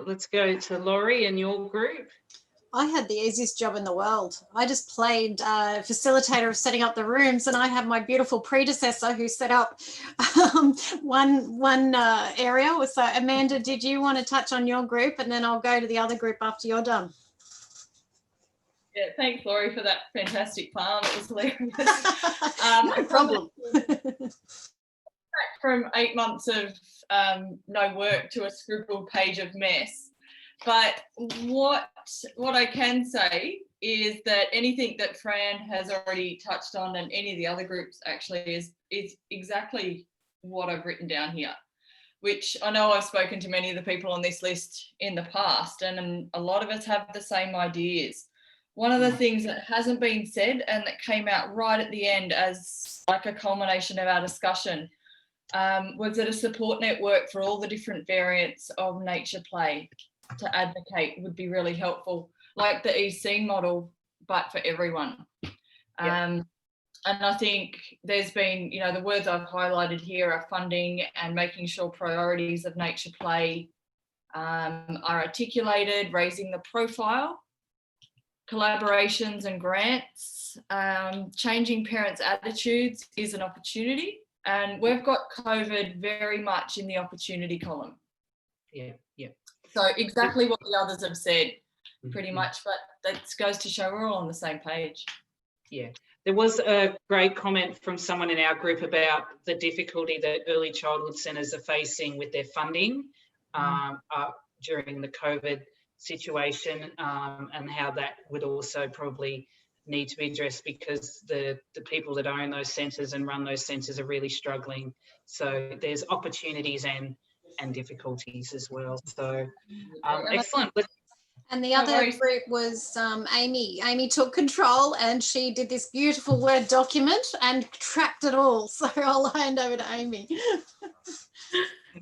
Let's go to Laurie and your group. I had the easiest job in the world. I just played facilitator of setting up the rooms, and I had my beautiful predecessor who set up one area. So Amanda, did you want to touch on your group, and then I'll go to the other group after you're done? Yeah, thanks, Laurie, for that fantastic farm. It was hilarious. No problem. From 8 months of no work to a scribbled page of mess. But what I can say is that anything that Fran has already touched on, and any of the other groups actually, is exactly what I've written down here, which I know I've spoken to many of the people on this list in the past, and a lot of us have the same ideas. One of the things that hasn't been said and that came out right at the end as like a culmination of our discussion was that a support network for all the different variants of nature play to advocate would be really helpful, like the EC model, but for everyone. And I think there's been, the words I've highlighted here are funding and making sure priorities of nature play are articulated, raising the profile, collaborations and grants, changing parents' attitudes is an opportunity. And we've got COVID very much in the opportunity column. So exactly what the others have said, pretty much, but that goes to show we're all on the same page. Yeah, There was a great comment from someone in our group about the difficulty that early childhood centres are facing with their funding during the COVID situation, and how that would also probably need to be addressed, because the people that own those centres and run those centres are really struggling. So there's opportunities and difficulties as well. So excellent. And the other group was Amy. Amy took control and she did this beautiful Word document and tracked it all. So I'll hand over to Amy.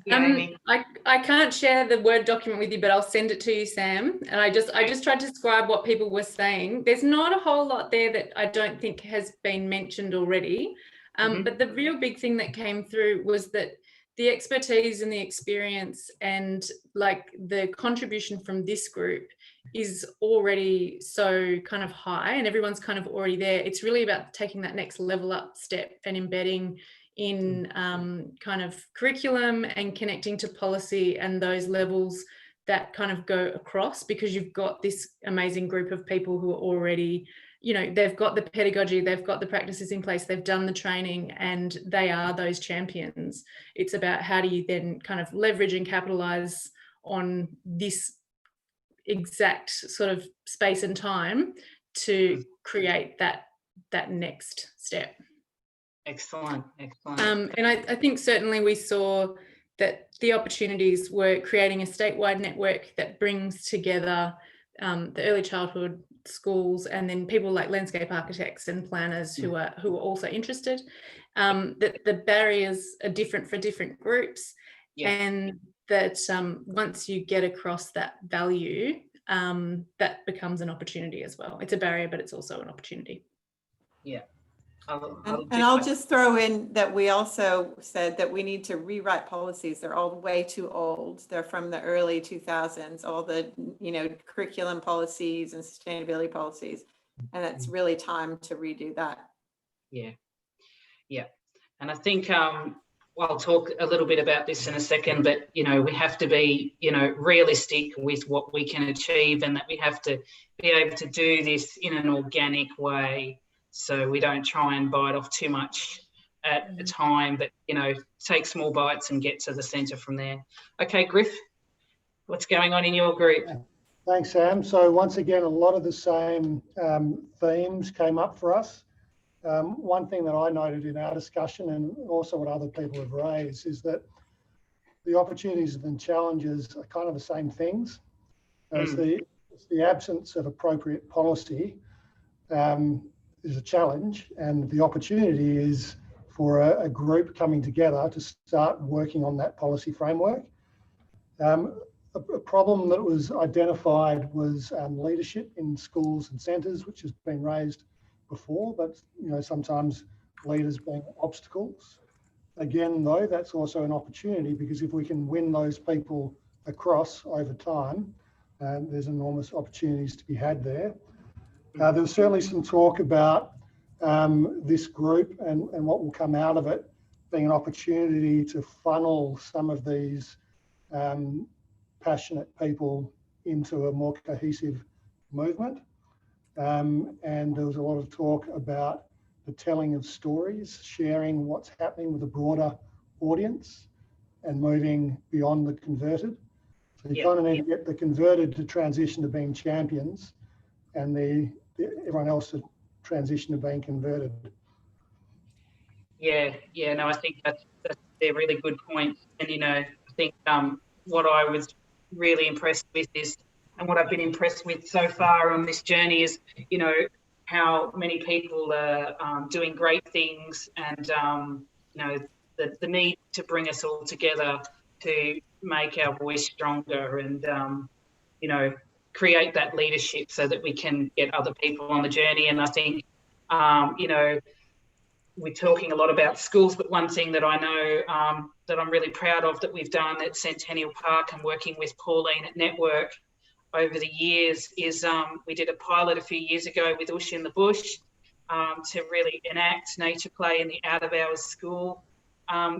I can't share the Word document with you, but I'll send it to you, Sam. And I just tried to describe what people were saying. There's not a whole lot there that I don't think has been mentioned already. But the real big thing that came through was that the expertise and the experience and like the contribution from this group is already so kind of high, and everyone's kind of already there. It's really about taking that next level up step and embedding in kind of curriculum and connecting to policy and those levels that kind of go across, because you've got this amazing group of people who are already, you know, they've got the pedagogy, they've got the practices in place, they've done the training, and they are those champions. It's about how do you then kind of leverage and capitalize on this exact sort of space and time to create that next step. Excellent. And I think certainly we saw that the opportunities were creating a statewide network that brings together the early childhood schools and then people like landscape architects and planners who are also interested. That the barriers are different for different groups, and that once you get across that value, that becomes an opportunity as well. It's a barrier, but it's also an opportunity. Yeah. I'll just throw in that we also said that we need to rewrite policies. They're all way too old. They're from the early 2000s, all the, you know, curriculum policies and sustainability policies. And it's really time to redo that. Yeah. And I think I'll talk a little bit about this in a second, but, you know, we have to be, you know, realistic with what we can achieve, and that we have to be able to do this in an organic way, so we don't try and bite off too much at a time, but, you know, take small bites and get to the centre from there. Okay, Griff, what's going on in your group? Thanks, Sam. So once again, a lot of the same themes came up for us. One thing that I noted in our discussion, and also what other people have raised, is that the opportunities and challenges are kind of the same things. It's the absence of appropriate policy is a challenge, and the opportunity is for a group coming together to start working on that policy framework. A problem that was identified was leadership in schools and centres, which has been raised before, but, you know, sometimes leaders being obstacles. Again, though, that's also an opportunity, because if we can win those people across over time, there's enormous opportunities to be had there. There was certainly some talk about this group and what will come out of it being an opportunity to funnel some of these passionate people into a more cohesive movement. And there was a lot of talk about the telling of stories, sharing what's happening with a broader audience and moving beyond the converted. So you kind of need to get the converted to transition to being champions, and everyone else to transition to being converted. Yeah, no, I think that's a really good point. And, you know, I think what I was really impressed with is, and what I've been impressed with so far on this journey is, you know, how many people are doing great things, and, you know, the need to bring us all together to make our voice stronger and, you know, create that leadership so that we can get other people on the journey. And I think, you know, we're talking a lot about schools, but one thing that I know that I'm really proud of that we've done at Centennial Park and working with Pauline at Network over the years is we did a pilot a few years ago with Ush in the Bush to really enact nature play in the out of hours school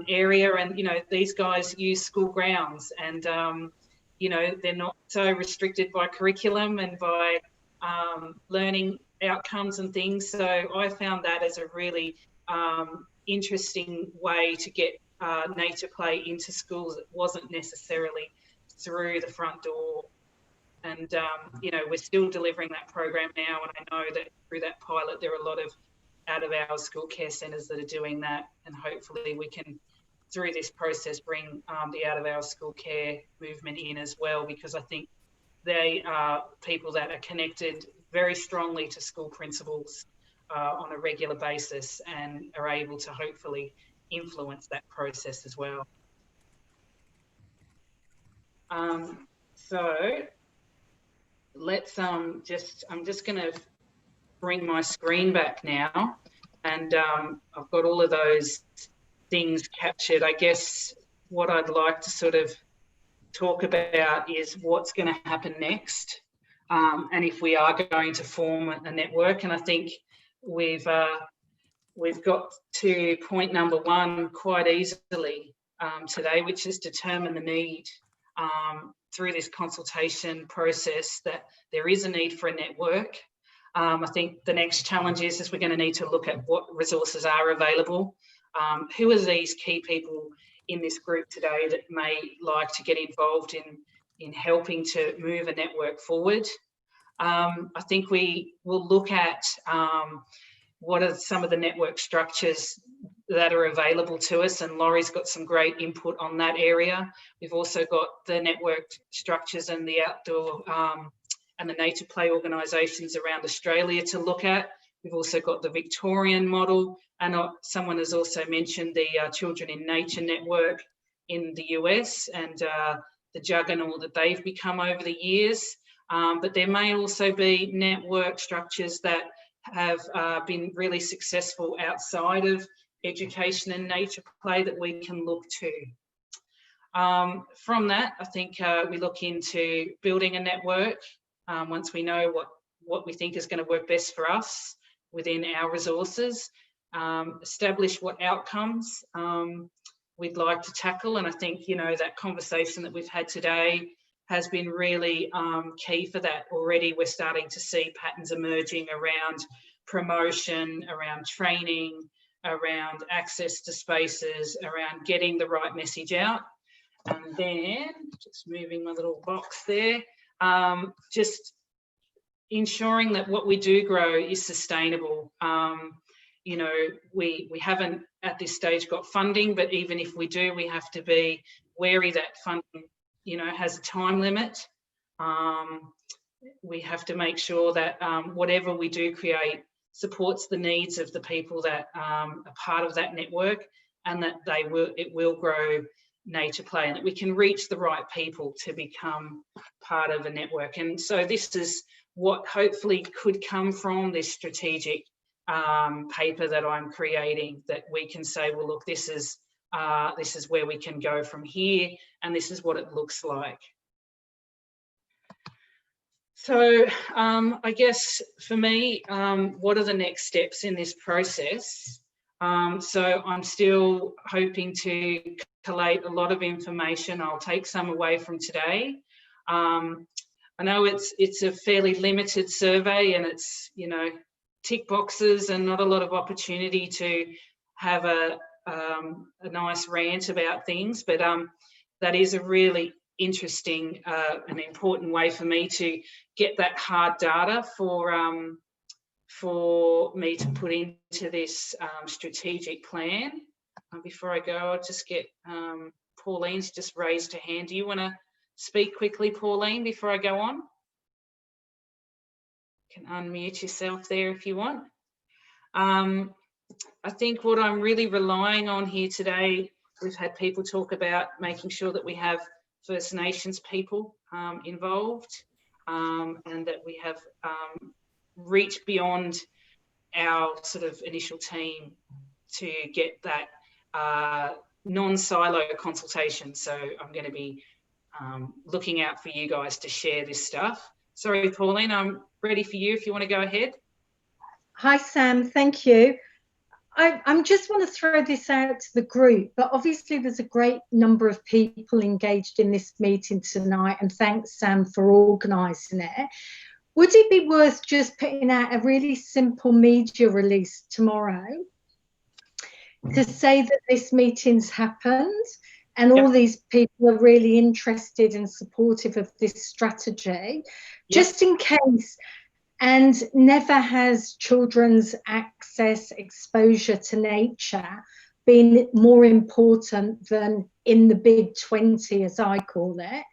area. And, you know, these guys use school grounds, and, you know, they're not so restricted by curriculum and by learning outcomes and things. So I found that as a really interesting way to get nature play into schools. It wasn't necessarily through the front door. And, you know, we're still delivering that program now. And I know that through that pilot, there are a lot of out-of-hours school care centres that are doing that. And hopefully we can, through this process, bring the out-of-hours school care movement in as well, because I think they are people that are connected very strongly to school principals on a regular basis and are able to hopefully influence that process as well. So let's I'm just going to bring my screen back now, and I've got all of those things captured. I guess what I'd like to sort of talk about is what's going to happen next, and if we are going to form a network. And I think we've got to point number one quite easily today, which is determine the need through this consultation process, that there is a need for a network. I think the next challenge is we're going to need to look at what resources are available. Who are these key people in this group today that may like to get involved in helping to move a network forward? I think we will look at what are some of the network structures that are available to us, and Laurie's got some great input on that area. We've also got the network structures and the outdoor and the nature play organisations around Australia to look at. We've also got the Victorian model, and someone has also mentioned the Children in Nature Network in the US and the juggernaut that they've become over the years. But there may also be network structures that have been really successful outside of education and nature play that we can look to. From that, I think we look into building a network once we know what we think is going to work best for us within our resources, establish what outcomes we'd like to tackle. And I think, you know, that conversation that we've had today has been really key for that. Already we're starting to see patterns emerging around promotion, around training, around access to spaces, around getting the right message out. And then, just moving my little box there, just ensuring that what we do grow is sustainable. You know, we haven't at this stage got funding, but even if we do, we have to be wary that funding, you know, has a time limit. We have to make sure that whatever we do create supports the needs of the people that are part of that network, and that it will grow nature play, and that we can reach the right people to become part of a network. And so this is what hopefully could come from this strategic paper that I'm creating, that we can say, well, look, this is where we can go from here, and this is what it looks like. So I guess for me, what are the next steps in this process? So I'm still hoping to collate a lot of information. I'll take some away from today. I know it's a fairly limited survey, and it's, you know, tick boxes and not a lot of opportunity to have a nice rant about things, but that is a really interesting and important way for me to get that hard data for me to put into this strategic plan. Before I go, I'll just get Pauline's just raised her hand. Do you want to speak quickly, Pauline, before I go on? You can unmute yourself there if you want. I think what I'm really relying on here today, we've had people talk about making sure that we have First Nations people involved, and that we have reached beyond our sort of initial team to get that non-silo consultation. So I'm going to be looking out for you guys to share this stuff. Sorry, Pauline, I'm ready for you if you want to go ahead. Hi, Sam. Thank you. I just want to throw this out to the group, but obviously there's a great number of people engaged in this meeting tonight, and thanks, Sam, for organising it. would it be worth just putting out a really simple media release tomorrow to say that this meeting's happened and all these people are really interested and supportive of this strategy, just in case, and never has children's access, exposure to nature been more important than in the big 20, as I call it?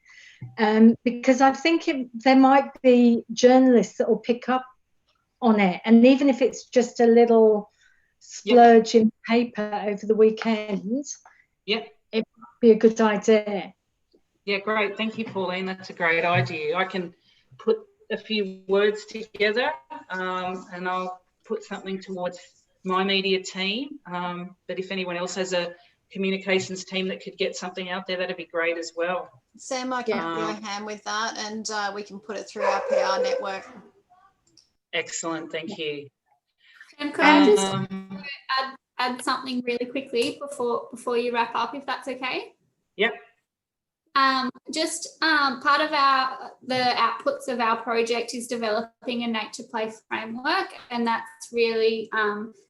Because I think there might be journalists that will pick up on it, and even if it's just a little splurge in paper over the weekend, it might be a good idea. Yeah, great. Thank you, Pauline. That's a great idea. I can put a few words together and I'll put something towards my media team. But if anyone else has a communications team that could get something out there, that'd be great as well. Sam, I can go hand with that, and we can put it through our PR network. Excellent, thank you. Sam, could I just add something really quickly before you wrap up, if that's okay? Yep. Part of the outputs of our project is developing a nature play framework, and that's really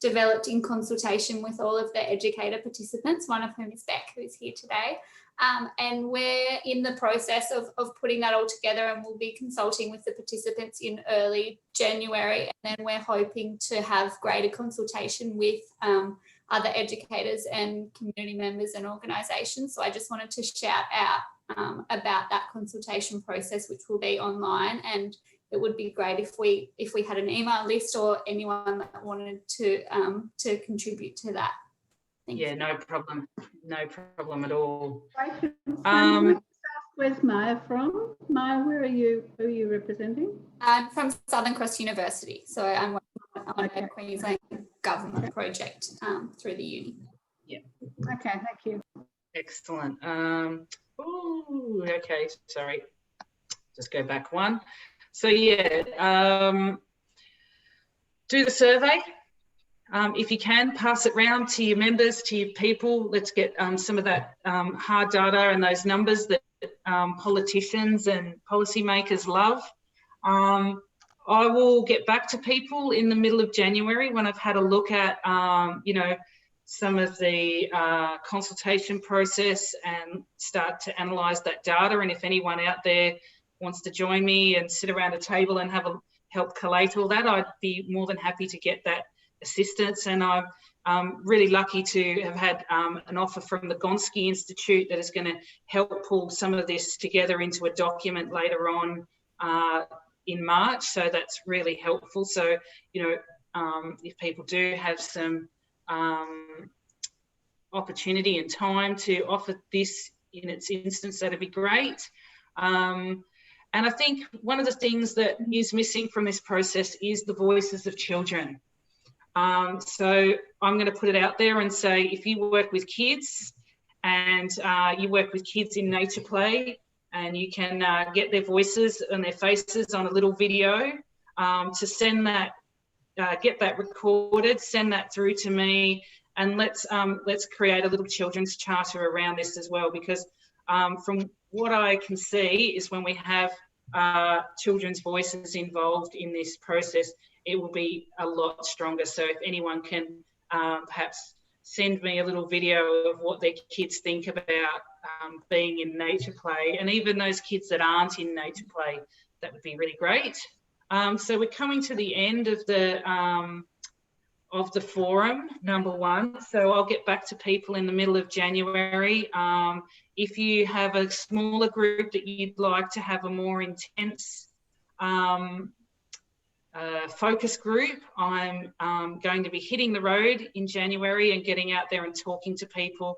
developed in consultation with all of the educator participants, one of whom is Beck, who's here today. And we're in the process of putting that all together, and we'll be consulting with the participants in early January, and then we're hoping to have greater consultation with other educators and community members and organisations. So I just wanted to shout out about that consultation process, which will be online, and it would be great if we had an email list or anyone that wanted to contribute to that. Thank you. No problem at all. Where's Maya from? Maya, who are you representing? I'm from Southern Cross University, so I'm working on a Queensland government project through the uni. Yeah. Okay, thank you. Excellent. Okay, sorry. Just go back one. So yeah, do the survey. If you can, pass it round to your members, to your people. Let's get some of that hard data and those numbers that politicians and policymakers love. I will get back to people in the middle of January when I've had a look at, some of the consultation process and start to analyse that data. And if anyone out there wants to join me and sit around a table and help collate all that, I'd be more than happy to get that assistance. And I'm really lucky to have had an offer from the Gonski Institute that is going to help pull some of this together into a document later on in March. So that's really helpful. So, if people do have some opportunity and time to offer this in its instance, that'd be great. And I think one of the things that is missing from this process is the voices of children. So I'm going to put it out there and say, if you work with kids and you work with kids in nature play, and you can get their voices and their faces on a little video, to send that, get that recorded, send that through to me, and let's create a little children's charter around this as well, because from what I can see is when we have children's voices involved in this process, it will be a lot stronger. So if anyone can perhaps send me a little video of what their kids think about being in nature play, and even those kids that aren't in nature play, that would be really great. So we're coming to the end of the forum, number one. So I'll get back to people in the middle of January. If you have a smaller group that you'd like to have a more intense focus group, I'm going to be hitting the road in January and getting out there and talking to people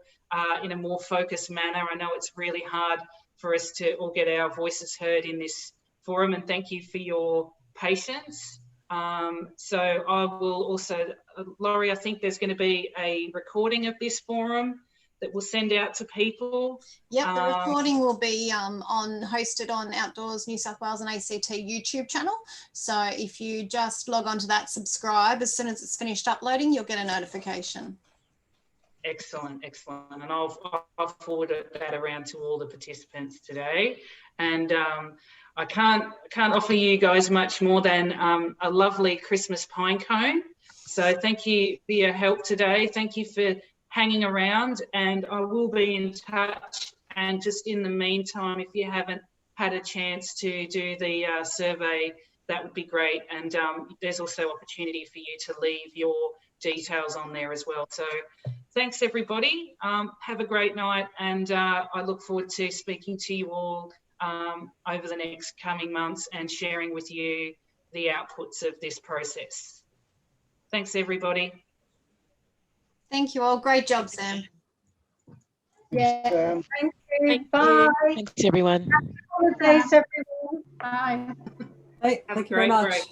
in a more focused manner. I know it's really hard for us to all get our voices heard in this forum, and thank you for your patience. So I will also, Laurie, I think there's going to be a recording of this forum that we'll send out to people. Yep, the recording will be hosted on Outdoors New South Wales and ACT YouTube channel. So if you just log on to that, subscribe, as soon as it's finished uploading, you'll get a notification. Excellent, excellent. And I'll forward that around to all the participants today. And I can't offer you guys much more than a lovely Christmas pine cone. So thank you for your help today. Thank you for hanging around, and I will be in touch. And just in the meantime, if you haven't had a chance to do the survey, that would be great. And there's also opportunity for you to leave your details on there as well. So thanks, everybody. Have a great night, and I look forward to speaking to you all over the next coming months and sharing with you the outputs of this process. Thanks, everybody. Thank you all. Great job, Sam. Yeah. Thank you. Bye. Thanks, everyone. Happy holidays, everyone. Bye. Have a great break.